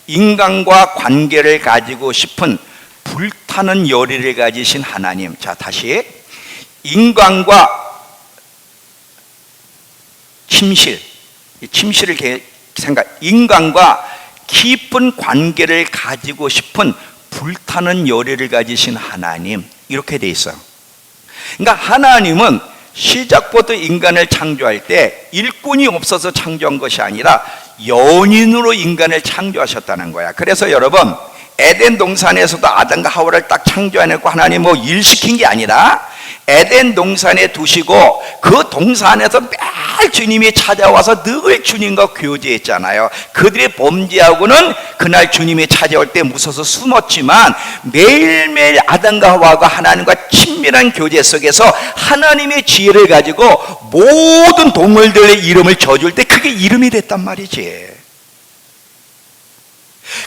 인간과 관계를 가지고 싶은 불타는 열의를 가지신 하나님. 자, 다시. 인간과 침실을 인간과 깊은 관계를 가지고 싶은 불타는 열의를 가지신 하나님, 이렇게 돼 있어요. 그러니까 하나님은 시작부터 인간을 창조할 때 일꾼이 없어서 창조한 것이 아니라 연인으로 인간을 창조하셨다는 거야. 그래서 여러분, 에덴 동산에서도 아담과 하와를 딱 창조해내고 하나님 뭐 일 시킨 게 아니라 에덴 동산에 두시고 그 동산에서 매일 주님이 찾아와서 늘 주님과 교제했잖아요. 그들의 범죄하고는 그날 주님이 찾아올 때 무서워서 숨었지만 매일매일 아담과 하와가 하나님과 친밀한 교제 속에서 하나님의 지혜를 가지고 모든 동물들의 이름을 져줄 때 그게 이름이 됐단 말이지.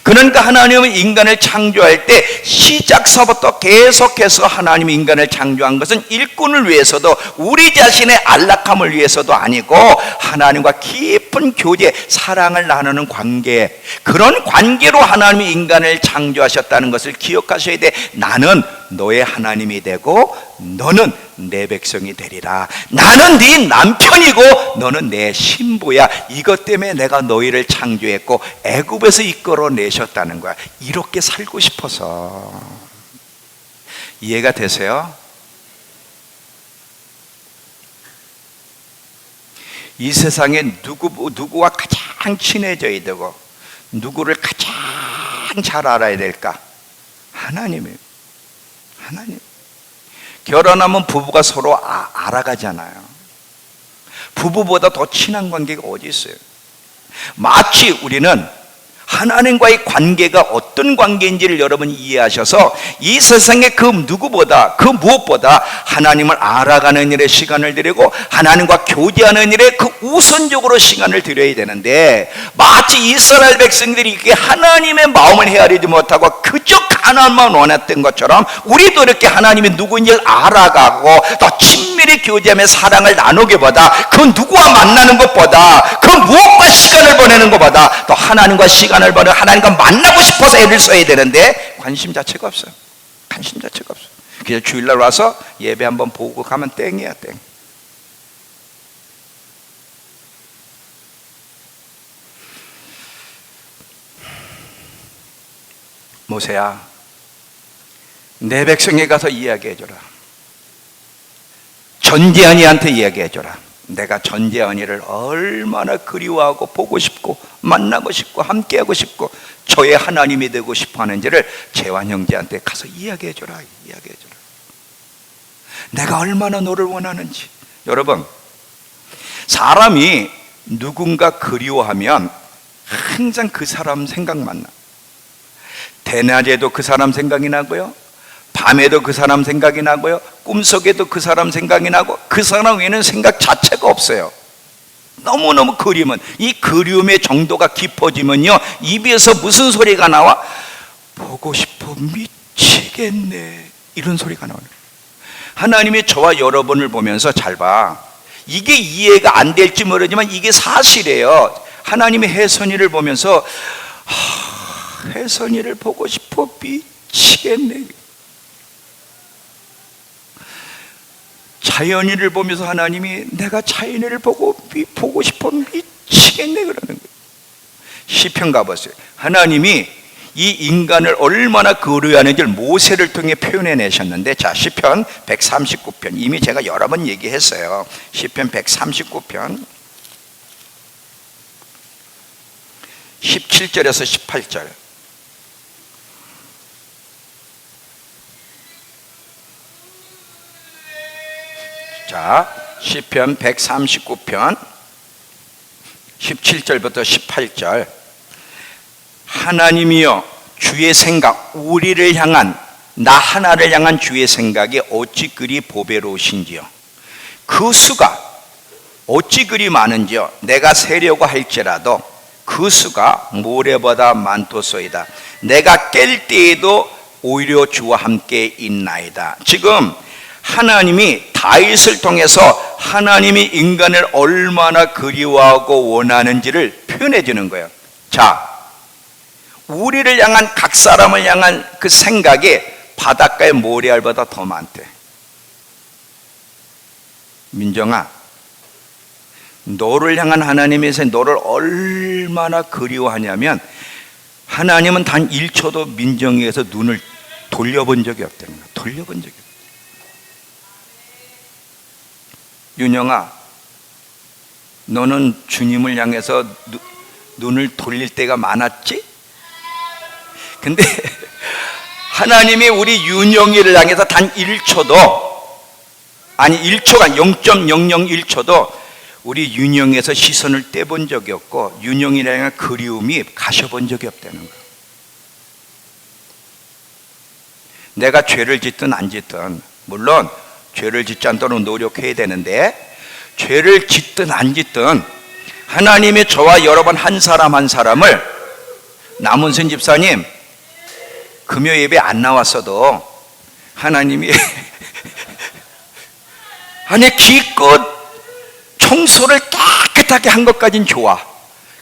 그러니까 하나님은 인간을 창조할 때 시작서부터 계속해서 하나님이 인간을 창조한 것은 일꾼을 위해서도 우리 자신의 안락함을 위해서도 아니고 하나님과 깊은 교제, 사랑을 나누는 관계, 그런 관계로 하나님이 인간을 창조하셨다는 것을 기억하셔야 돼. 나는 너의 하나님이 되고 너는 내 백성이 되리라. 나는 네 남편이고 너는 내 신부야. 이것 때문에 내가 너희를 창조했고 애굽에서 이끌어내셨다는 거야. 이렇게 살고 싶어서. 이해가 되세요? 이 세상에 누구와 가장 친해져야 되고 누구를 가장 잘 알아야 될까? 하나님이에요. 하나님. 결혼하면 부부가 서로 알아가잖아요. 부부보다 더 친한 관계가 어디 있어요? 마치 우리는 하나님과의 관계가 어떤 관계인지를 여러분이 이해하셔서 이 세상의 그 누구보다, 그 무엇보다 하나님을 알아가는 일에 시간을 들이고 하나님과 교제하는 일에 그 우선적으로 시간을 들여야 되는데, 마치 이스라엘 백성들이 이렇게 하나님의 마음을 헤아리지 못하고 그저 가나안만 원했던 것처럼 우리도 이렇게 하나님이 누구인지를 알아가고 더 친밀히 교제하며 사랑을 나누기보다, 그 누구와 만나는 것보다, 그 무엇과 시간을 보내는 것보다 더 하나님과 시간을 보내 하나님과 만나고 싶어서 애를 써야 되는데 관심 자체가 없어요. 관심 자체가 없어요. 그래서 주일날 와서 예배 한번 보고 가면 땡이야, 땡. 모세야, 내 백성에 가서 이야기해줘라. 전재환이한테 이야기해줘라. 내가 전재환이를 얼마나 그리워하고 보고 싶고 만나고 싶고 함께하고 싶고 저의 하나님이 되고 싶어 하는지를 재환 형제한테 가서 이야기해줘라. 이야기해줘라. 내가 얼마나 너를 원하는지. 여러분, 사람이 누군가 그리워하면 항상 그 사람 생각만 나. 대낮에도 그 사람 생각이 나고요, 밤에도 그 사람 생각이 나고요, 꿈속에도 그 사람 생각이 나고, 그 사람 외에는 생각 자체가 없어요. 너무너무 그리우면, 이 그리움의 정도가 깊어지면요, 입에서 무슨 소리가 나와? 보고 싶어 미치겠네, 이런 소리가 나와요. 하나님이 저와 여러분을 보면서 잘 봐. 이게 이해가 안 될지 모르지만 이게 사실이에요. 하나님의 혜선이를 보면서 혜선이를 보고 싶어 미치겠네. 자연이를 보면서 하나님이 내가 자연이를 보고 싶어 미치겠네 그러는 거예요. 시편 가보세요. 하나님이 이 인간을 얼마나 그리워하는지를 모세를 통해 표현해 내셨는데, 자, 시편 139편, 이미 제가 여러 번 얘기했어요. 시편 139편 17절에서 18절. 자, 시편 139편 17절부터 18절. 하나님이여, 주의 생각, 우리를 향한, 나 하나를 향한 주의 생각이 어찌 그리 보배로우신지요. 그 수가 어찌 그리 많은지요. 내가 세려고 할지라도 그 수가 모래보다 많도소이다. 내가 깰 때에도 오히려 주와 함께 있나이다. 지금 하나님이 다윗을 통해서 하나님이 인간을 얼마나 그리워하고 원하는지를 표현해 주는 거예요. 자, 우리를 향한, 각 사람을 향한 그 생각이 바닷가의 모래알보다 더 많대. 민정아, 너를 향한 하나님의 너를 얼마나 그리워하냐면, 하나님은 단 1초도 민정이에서 눈을 돌려본 적이 없다는 거야. 돌려본 적이 없다. 윤영아, 너는 주님을 향해서 눈을 돌릴 때가 많았지? 근데 하나님이 우리 윤영이를 향해서 단 1초도, 아니 1초가 0.001초도 우리 윤영에서 시선을 떼본 적이 없고, 윤영이를 향한 그리움이 가셔본 적이 없다는 거예요. 내가 죄를 짓든 안 짓든, 물론 죄를 짓지 않도록 노력해야 되는데, 죄를 짓든 안 짓든 하나님이 저와 여러분 한 사람 한 사람을, 남은순 집사님 금요 예배 안 나왔어도 하나님이 아니 기껏 청소를 깨끗하게 한 것까진 좋아.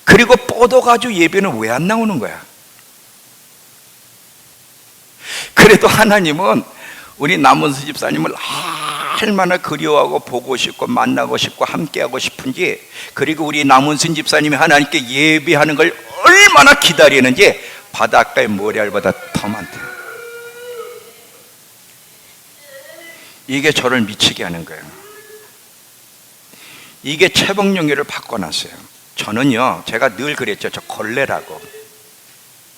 그리고 뻗어가지고 예배는 왜 안 나오는 거야? 그래도 하나님은 우리 남은수 집사님을 얼마나 그리워하고 보고 싶고 만나고 싶고 함께하고 싶은지, 그리고 우리 남은수 집사님이 하나님께 예배하는 걸 얼마나 기다리는지 바닷가의 모래알보다 더 많대요. 이게 저를 미치게 하는 거예요. 이게 채복용기를 바꿔놨어요. 저는요, 제가 늘 그랬죠. 저 걸레라고.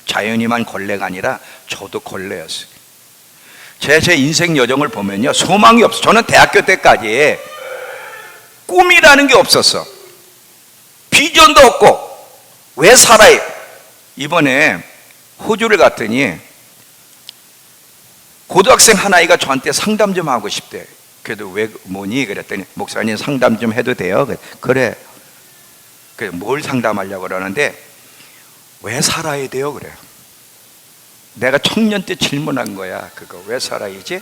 자연이만 걸레가 아니라 저도 걸레였어요. 제 인생 여정을 보면요, 소망이 없어. 저는 대학교 때까지 꿈이라는 게 없었어. 비전도 없고. 왜 살아요? 이번에 호주를 갔더니 고등학생 한 아이가 저한테 상담 좀 하고 싶대. 그래도 왜 뭐니? 그랬더니 목사님 상담 좀 해도 돼요? 그래. 그래, 뭘 상담하려고 그러는데 왜 살아야 돼요? 그래요. 내가 청년 때 질문한 거야. 그거 왜 살아야지?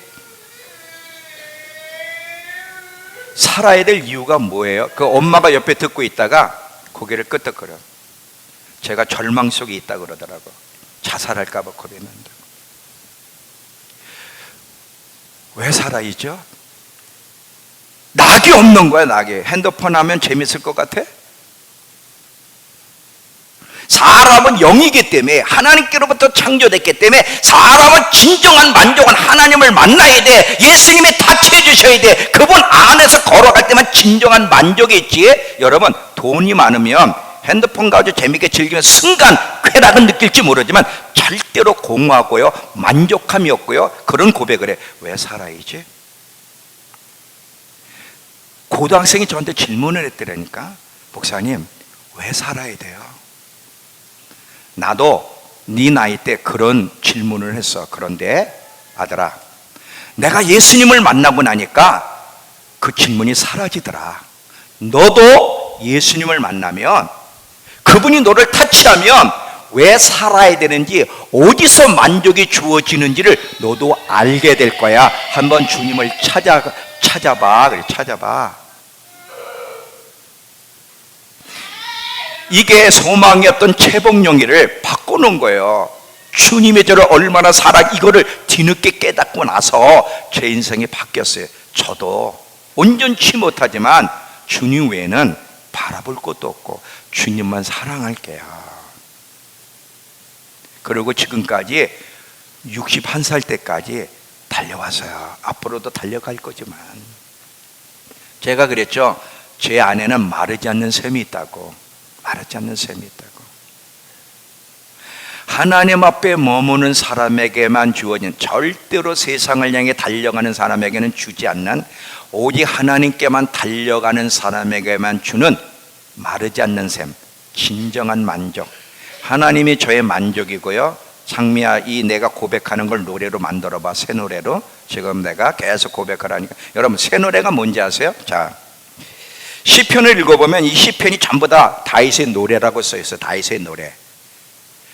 살아야 될 이유가 뭐예요? 그 엄마가 옆에 듣고 있다가 고개를 끄덕거려. 제가 절망 속에 있다 그러더라고. 자살할까 봐 겁이 난다. 왜 살아야죠? 낙이 없는 거야. 낙이. 핸드폰 하면 재밌을 것 같아? 사람은 영이기 때문에, 하나님께로부터 창조됐기 때문에 사람은 진정한 만족은 하나님을 만나야 돼. 예수님이 타치해 주셔야 돼. 그분 안에서 걸어갈 때만 진정한 만족이 있지. 여러분, 돈이 많으면 핸드폰 가지고 재밌게 즐기면 순간 쾌락은 느낄지 모르지만 절대로 공허하고요, 만족함이 없고요. 그런 고백을 해. 왜 살아야지? 고등학생이 저한테 질문을 했더라니까. 목사님, 왜 살아야 돼요? 나도 네 나이 때 그런 질문을 했어. 그런데 아들아, 내가 예수님을 만나고 나니까 그 질문이 사라지더라. 너도 예수님을 만나면, 그분이 너를 타치하면 왜 살아야 되는지, 어디서 만족이 주어지는지를 너도 알게 될 거야. 한번 주님을 찾아봐. 그래, 찾아봐. 이게 소망이었던 채복용이를 바꿔놓은 거예요. 주님의 저를 얼마나 이거를 뒤늦게 깨닫고 나서 제 인생이 바뀌었어요. 저도 온전치 못하지만 주님 외에는 바라볼 것도 없고 주님만 사랑할게요. 그리고 지금까지 61살 때까지 달려왔어요. 앞으로도 달려갈 거지만, 제가 그랬죠. 제 안에는 마르지 않는 샘이 있다고. 마르지 않는 샘이 있다고. 하나님 앞에 머무는 사람에게만 주어진, 절대로 세상을 향해 달려가는 사람에게는 주지 않는, 오직 하나님께만 달려가는 사람에게만 주는 마르지 않는 샘, 진정한 만족. 하나님이 저의 만족이고요. 장미야, 이 내가 고백하는 걸 노래로 만들어봐. 새 노래로. 지금 내가 계속 고백하라니까. 여러분, 새 노래가 뭔지 아세요? 자, 시편을 읽어보면 이 시편이 전부 다 다윗의 노래라고 써있어요. 다윗의 노래.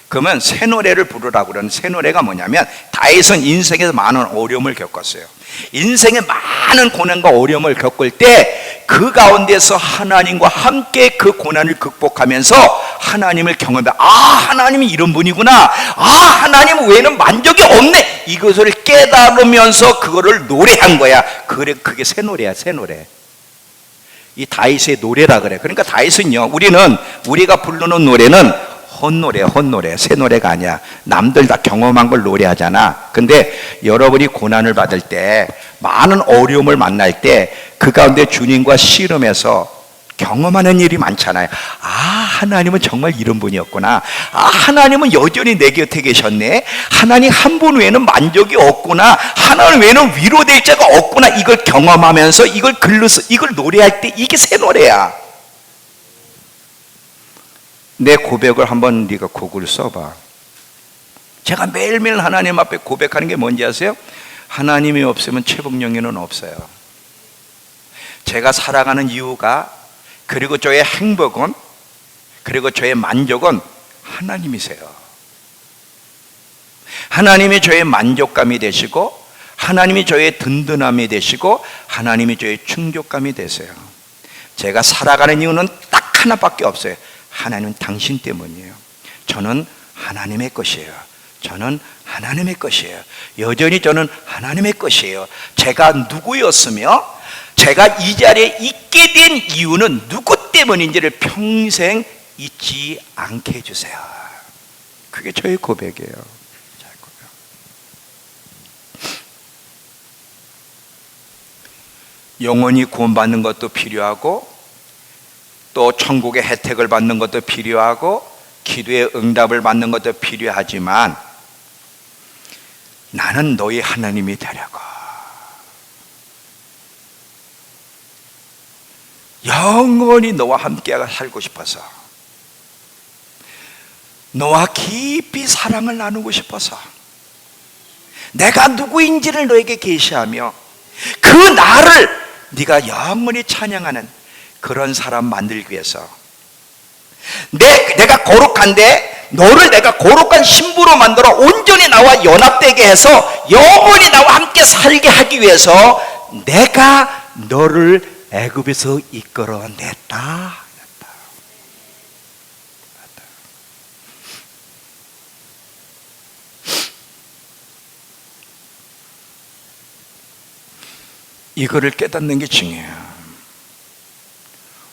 그러면 새 노래를 부르라고 그러는, 새 노래가 뭐냐면, 다윗은 인생에서 많은 어려움을 겪었어요. 인생에 많은 고난과 어려움을 겪을 때 그 가운데서 하나님과 함께 그 고난을 극복하면서 하나님을 경험해. 아, 하나님이 이런 분이구나. 아, 하나님 외에는 만족이 없네. 이것을 깨달으면서 그거를 노래한 거야. 그게 새 노래야, 새 노래. 이 다윗의 노래라 그래. 그러니까 다윗은요, 우리가 부르는 노래는 헛노래, 새 노래가 아니야. 남들 다 경험한 걸 노래하잖아. 근데 여러분이 고난을 받을 때, 많은 어려움을 만날 때, 그 가운데 주님과 씨름해서 경험하는 일이 많잖아요. 아, 하나님은 정말 이런 분이었구나. 아, 하나님은 여전히 내 곁에 계셨네. 하나님 한 분 외에는 만족이 없구나. 하나님 외에는 위로될 자가 없구나. 이걸 경험하면서 이걸 글로서 이걸 노래할 때 이게 새 노래야. 내 고백을 한번 네가 곡을 써봐. 제가 매일매일 하나님 앞에 고백하는 게 뭔지 아세요? 하나님이 없으면 최복령에는 없어요. 제가 살아가는 이유가, 그리고 저의 행복은, 그리고 저의 만족은 하나님이세요. 하나님이 저의 만족감이 되시고, 하나님이 저의 든든함이 되시고, 하나님이 저의 충족감이 되세요. 제가 살아가는 이유는 딱 하나밖에 없어요. 하나님은 당신 때문이에요. 저는 하나님의 것이에요. 저는 하나님의 것이에요. 여전히 저는 하나님의 것이에요. 제가 누구였으며 제가 이 자리에 있게 된 이유는 누구 때문인지를 평생 잊지 않게 해주세요. 그게 저의 고백이에요. 영원히 구원받는 것도 필요하고, 또 천국의 혜택을 받는 것도 필요하고, 기도의 응답을 받는 것도 필요하지만, 나는 너희 하나님이 되려고, 영원히 너와 함께 살고 싶어서, 너와 깊이 사랑을 나누고 싶어서, 내가 누구인지를 너에게 계시하며 그 나를 네가 영원히 찬양하는 그런 사람 만들기 위해서, 내가 거룩한데 너를 내가 거룩한 신부로 만들어 온전히 나와 연합되게 해서 영원히 나와 함께 살게 하기 위해서 내가 너를 애굽에서 이끌어냈다. 이거를 깨닫는 게 중요해요.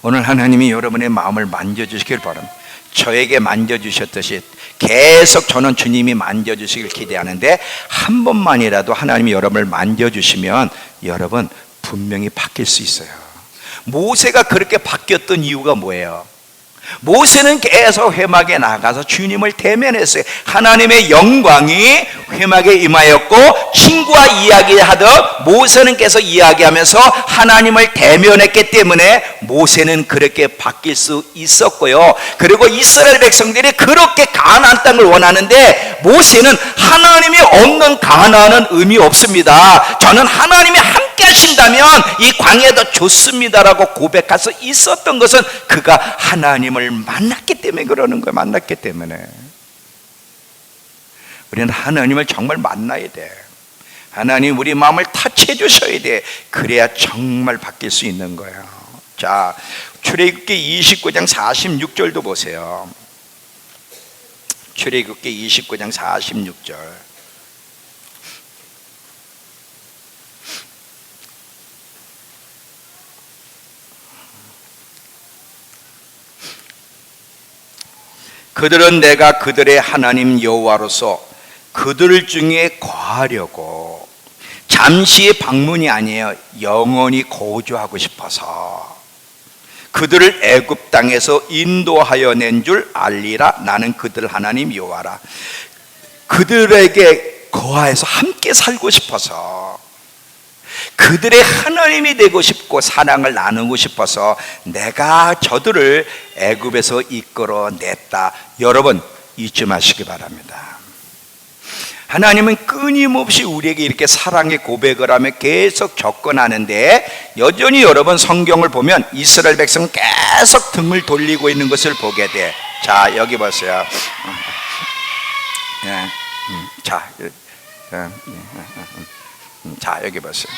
오늘 하나님이 여러분의 마음을 만져주시길 바랍니다. 저에게 만져주셨듯이 계속 저는 주님이 만져주시길 기대하는데, 한 번만이라도 하나님이 여러분을 만져주시면 여러분 분명히 바뀔 수 있어요. 모세가 그렇게 바뀌었던 이유가 뭐예요? 모세는 계속 회막에 나가서 주님을 대면했어요. 하나님의 영광이 회막에 임하였고, 친구와 이야기하듯 모세는 계속 이야기하면서 하나님을 대면했기 때문에 모세는 그렇게 바뀔 수 있었고요. 그리고 이스라엘 백성들이 그렇게 가나안 땅을 원하는데, 모세는 하나님이 없는 가나안은 의미 없습니다. 저는 하나님이 함께 하신다면 이 광야도 좋습니다라고 고백할 수 있었던 것은 그가 하나님을 만났기 때문에 그러는 거예요. 만났기 때문에. 우리는 하나님을 정말 만나야 돼. 하나님 우리 마음을 터치해 주셔야 돼. 그래야 정말 바뀔 수 있는 거예요. 자, 출애굽기 29장 46절도 보세요. 출애굽기 29장 46절. 그들은 내가 그들의 하나님 여호와로서 그들 중에 거하려고 잠시의 방문이 아니에요. 영원히 거주하고 싶어서. 그들을 애굽 땅에서 인도하여 낸 줄 알리라. 나는 그들 하나님 여호와라. 그들에게 거하여서 함께 살고 싶어서, 그들의 하나님이 되고 싶고 사랑을 나누고 싶어서 내가 저들을 애굽에서 이끌어냈다. 여러분 잊지 마시기 바랍니다. 하나님은 끊임없이 우리에게 이렇게 사랑의 고백을 하며 계속 접근하는데, 여전히 여러분 성경을 보면 이스라엘 백성은 계속 등을 돌리고 있는 것을 보게 돼. 자, 여기 보세요. 자, 여기 보세요.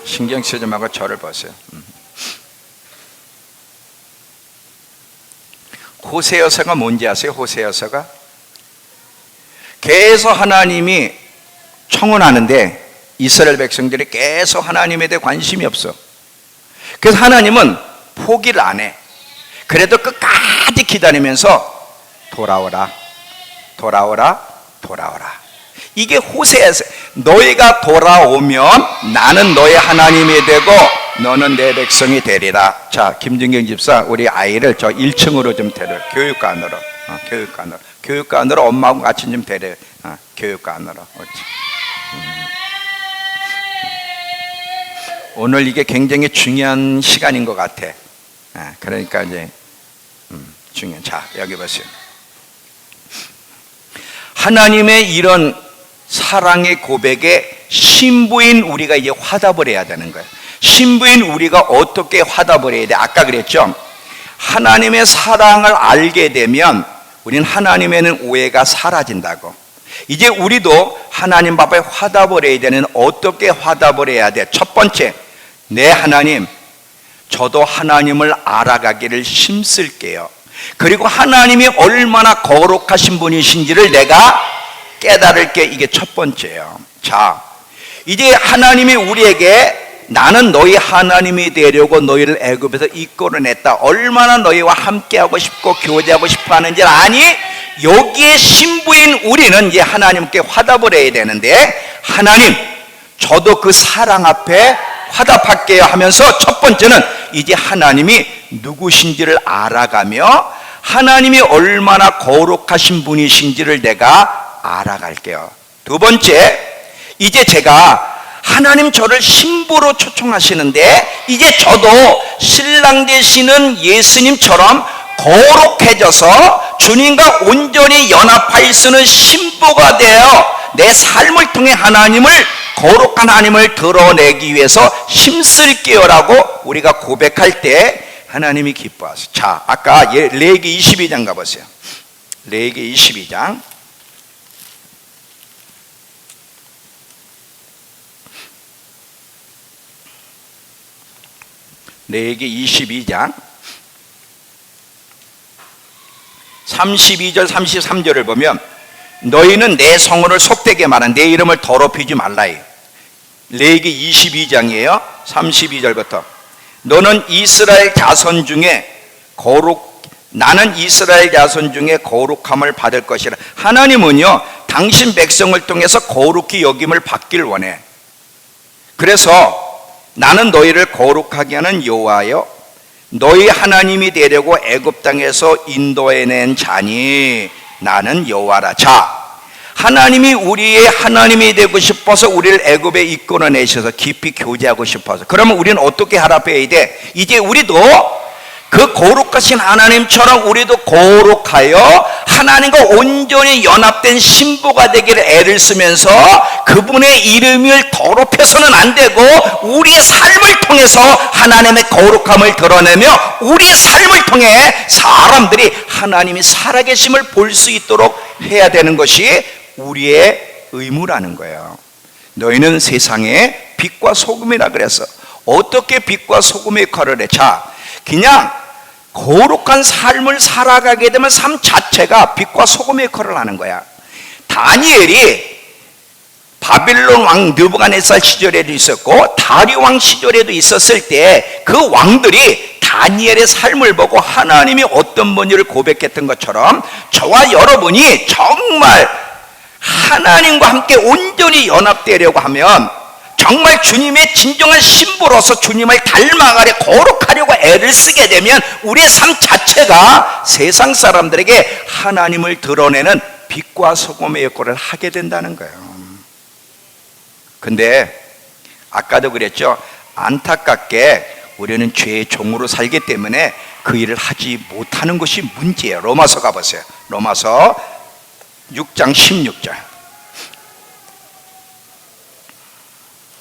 신경 쓰지 말고 저를 보세요. 호세아서가 뭔지 아세요? 호세아서가 계속 하나님이 청혼하는데 이스라엘 백성들이 계속 하나님에 대해 관심이 없어. 그래서 하나님은 포기를 안 해. 그래도 끝까지 기다리면서 돌아오라, 돌아오라, 돌아오라. 이게 호세아서. 너희가 돌아오면 나는 너의 하나님이 되고 너는 내 백성이 되리라. 자, 김준경 집사, 우리 아이를 저 1층으로 좀 데려. 교육관으로. 교육관으로 엄마하고 같이 좀 데려. 교육관으로. 오늘 이게 굉장히 중요한 시간인 것 같아. 그러니까 이제 중요한. 자, 여기 보세요. 하나님의 이런 사랑의 고백에 신부인 우리가 이제 화답을 해야 되는 거예요. 신부인 우리가 어떻게 화답을 해야 돼? 아까 그랬죠? 하나님의 사랑을 알게 되면 우리는 하나님에는 오해가 사라진다고. 이제 우리도 하나님 앞에 화답을 해야 되는, 어떻게 화답을 해야 돼? 첫 번째, 내 하나님, 저도 하나님을 알아가기를 힘쓸게요. 그리고 하나님이 얼마나 거룩하신 분이신지를 내가 깨달을게. 이게 첫 번째예요. 자, 이제 하나님이 우리에게 나는 너희 하나님이 되려고 너희를 애굽에서 이끌어냈다. 얼마나 너희와 함께하고 싶고 교제하고 싶어 하는지 아니? 여기에 신부인 우리는 이제 하나님께 화답을 해야 되는데, 하나님, 저도 그 사랑 앞에 화답할게요 하면서 첫 번째는 이제 하나님이 누구신지를 알아가며 하나님이 얼마나 거룩하신 분이신지를 내가 알아갈게요. 두 번째, 이제 제가 하나님 저를 신부로 초청하시는데 이제 저도 신랑 되시는 예수님처럼 거룩해져서 주님과 온전히 연합할 수 있는 신부가 되어 내 삶을 통해 하나님을, 거룩한 하나님을 드러내기 위해서 힘쓸게요라고 우리가 고백할 때 하나님이 기뻐하세요. 자, 아까 레위기 22장 가보세요. 레위기 22장. 레위기 22장 32절 33절을 보면, 너희는 내 성호를 속되게 말한 내 이름을 더럽히지 말라. 레위기 22장이에요 32절부터. 너는 이스라엘 자손 중에 나는 이스라엘 자손 중에 거룩함을 받을 것이라. 하나님은요 당신 백성을 통해서 거룩히 여김을 받길 원해. 그래서 나는 너희를 거룩하게 하는 여호와여, 너희 하나님이 되려고 애굽 땅에서 인도해낸 자니 나는 여호와라. 자, 하나님이 우리의 하나님이 되고 싶어서 우리를 애굽에 이끌어내셔서 깊이 교제하고 싶어서, 그러면 우리는 어떻게 하랍해야 돼? 이제 우리도 그 거룩하신 하나님처럼 우리도 거룩하여 하나님과 온전히 연합된 신부가 되기를 애를 쓰면서 그분의 이름을 더럽혀서는 안 되고 우리의 삶을 통해서 하나님의 거룩함을 드러내며 우리의 삶을 통해 사람들이 하나님이 살아계심을 볼 수 있도록 해야 되는 것이 우리의 의무라는 거예요. 너희는 세상의 빛과 소금이라 그래서. 어떻게 빛과 소금의 역할을 해? 자, 그냥 거룩한 삶을 살아가게 되면 삶 자체가 빛과 소금의 역할을 하는 거야. 다니엘이 바빌론 왕 느부갓네살 시절에도 있었고 다리오 왕 시절에도 있었을 때 그 왕들이 다니엘의 삶을 보고 하나님이 어떤 분인지를 고백했던 것처럼 저와 여러분이 정말 하나님과 함께 온전히 연합되려고 하면 정말 주님의 진정한 신부로서 주님을 닮아가려 거룩하려고 애를 쓰게 되면 우리의 삶 자체가 세상 사람들에게 하나님을 드러내는 빛과 소금의 역할을 하게 된다는 거예요. 근데 아까도 그랬죠. 안타깝게 우리는 죄의 종으로 살기 때문에 그 일을 하지 못하는 것이 문제예요. 로마서 가보세요. 로마서 6장 16절.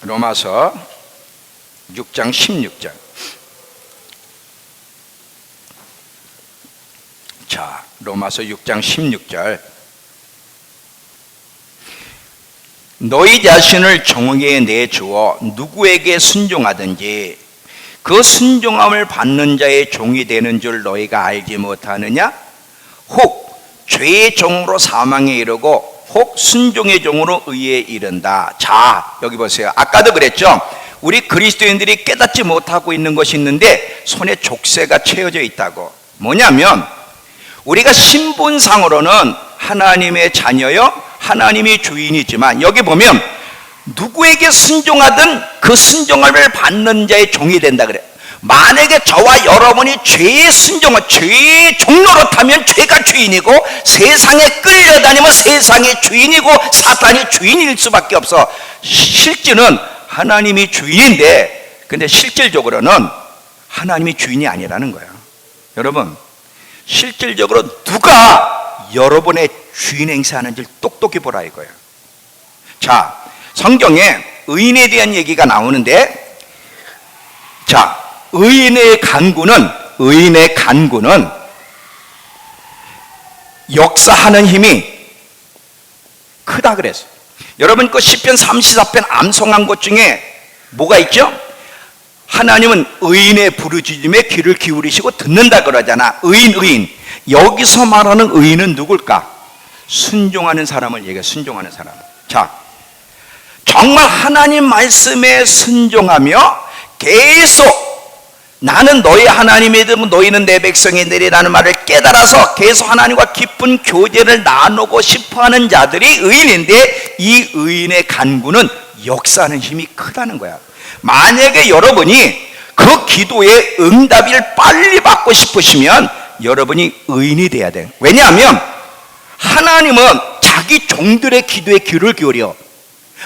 로마서 6장 16절. 자, 로마서 6장 16절. 너희 자신을 정의에 내주어 누구에게 순종하든지 그 순종함을 받는 자의 종이 되는 줄 너희가 알지 못하느냐? 혹 죄의 종으로 사망에 이르고 혹 순종의 종으로 의에 이른다. 자, 여기 보세요. 아까도 그랬죠. 우리 그리스도인들이 깨닫지 못하고 있는 것이 있는데 손에 족쇄가 채워져 있다고. 뭐냐면 우리가 신분상으로는 하나님의 자녀요, 하나님의 주인이지만 여기 보면 누구에게 순종하든 그 순종함을 받는 자의 종이 된다 그래. 만약에 저와 여러분이 죄의 순종을 죄의 종노릇하면 죄가 주인이고 세상에 끌려다니면 세상의 주인이고 사탄이 주인일 수밖에 없어. 실제는 하나님이 주인인데 근데 실질적으로는 하나님이 주인이 아니라는 거예요. 여러분, 실질적으로 누가 여러분의 주인 행세하는지를 똑똑히 보라 이거예요. 자, 성경에 의인에 대한 얘기가 나오는데, 자, 의인의 간구는 역사하는 힘이 크다 그랬어요. 여러분 그 시편 34편 암송한 것 중에 뭐가 있죠? 하나님은 의인의 부르짖음에 귀를 기울이시고 듣는다 그러잖아. 의인. 여기서 말하는 의인은 누굴까? 순종하는 사람을 얘기해. 순종하는 사람. 자, 정말 하나님 말씀에 순종하며 계속 나는 너희 하나님이든 너희는 내 백성이되리라는 말을 깨달아서 계속 하나님과 깊은 교제를 나누고 싶어하는 자들이 의인인데 이 의인의 간구는 역사하는 힘이 크다는 거야. 만약에 여러분이 그 기도의 응답을 빨리 받고 싶으시면 여러분이 의인이 돼야 돼. 왜냐하면 하나님은 자기 종들의 기도에 귀를 기울여.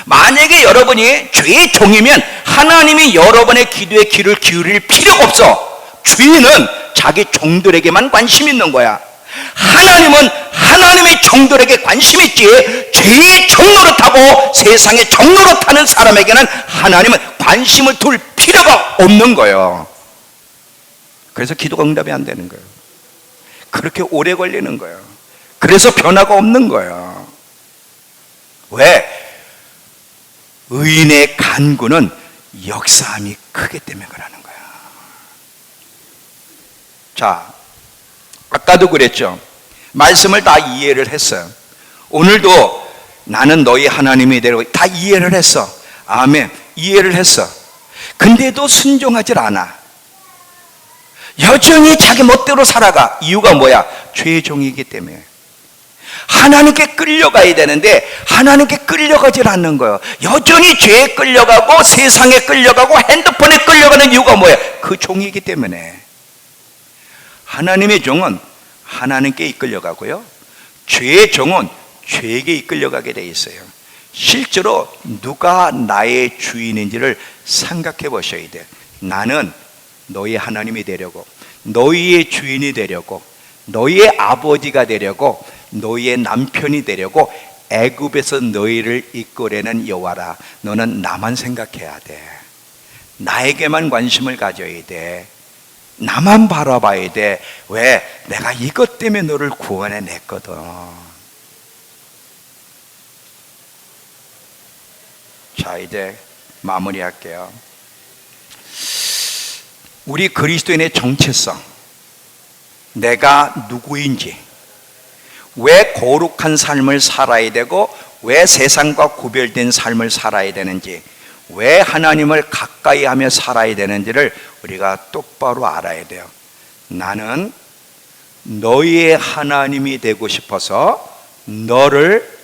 만약에 여러분이 죄의 종이면 하나님이 여러분의 기도에 귀를 기울일 필요가 없어. 주인은 자기 종들에게만 관심 있는 거야. 하나님은 하나님의 종들에게 관심 있지. 죄의 종노릇하고 세상의 종노릇하는 사람에게는 하나님은 관심을 둘 필요가 없는 거예요. 그래서 기도가 응답이 안 되는 거예요. 그렇게 오래 걸리는 거예요. 그래서 변화가 없는 거예요. 왜? 의인의 간구는 역사함이 크기 때문에 그러는 거야. 자, 아까도 그랬죠. 말씀을 다 이해를 했어요. 오늘도 나는 너희 하나님이 되고 다 이해를 했어. 아멘. 이해를 했어. 근데도 순종하질 않아. 여전히 자기 멋대로 살아가. 이유가 뭐야? 죄의 종이기 때문에. 하나님께 끌려가야 되는데 하나님께 끌려가질 않는 거예요. 여전히 죄에 끌려가고 세상에 끌려가고 핸드폰에 끌려가는 이유가 뭐예요? 그 종이기 때문에. 하나님의 종은 하나님께 이끌려가고요, 죄의 종은 죄에게 이끌려가게 돼 있어요. 실제로 누가 나의 주인인지를 생각해 보셔야 돼요. 나는 너희 하나님이 되려고, 너희의 주인이 되려고, 너희의 아버지가 되려고, 너희의 남편이 되려고 애굽에서 너희를 이끌어내는 여호와라. 너는 나만 생각해야 돼. 나에게만 관심을 가져야 돼. 나만 바라봐야 돼. 왜? 내가 이것 때문에 너를 구원해냈거든. 자, 이제 마무리할게요. 우리 그리스도인의 정체성, 내가 누구인지, 왜 거룩한 삶을 살아야 되고 왜 세상과 구별된 삶을 살아야 되는지, 왜 하나님을 가까이 하며 살아야 되는지를 우리가 똑바로 알아야 돼요. 나는 너희의 하나님이 되고 싶어서 너를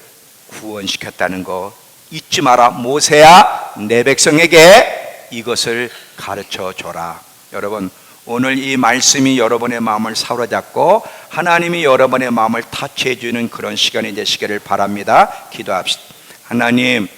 구원시켰다는 거 잊지 마라. 모세야, 내 백성에게 이것을 가르쳐 줘라. 여러분, 오늘 이 말씀이 여러분의 마음을 사로잡고 하나님이 여러분의 마음을 타치해 주는 그런 시간이 되시기를 바랍니다. 기도합시다. 하나님,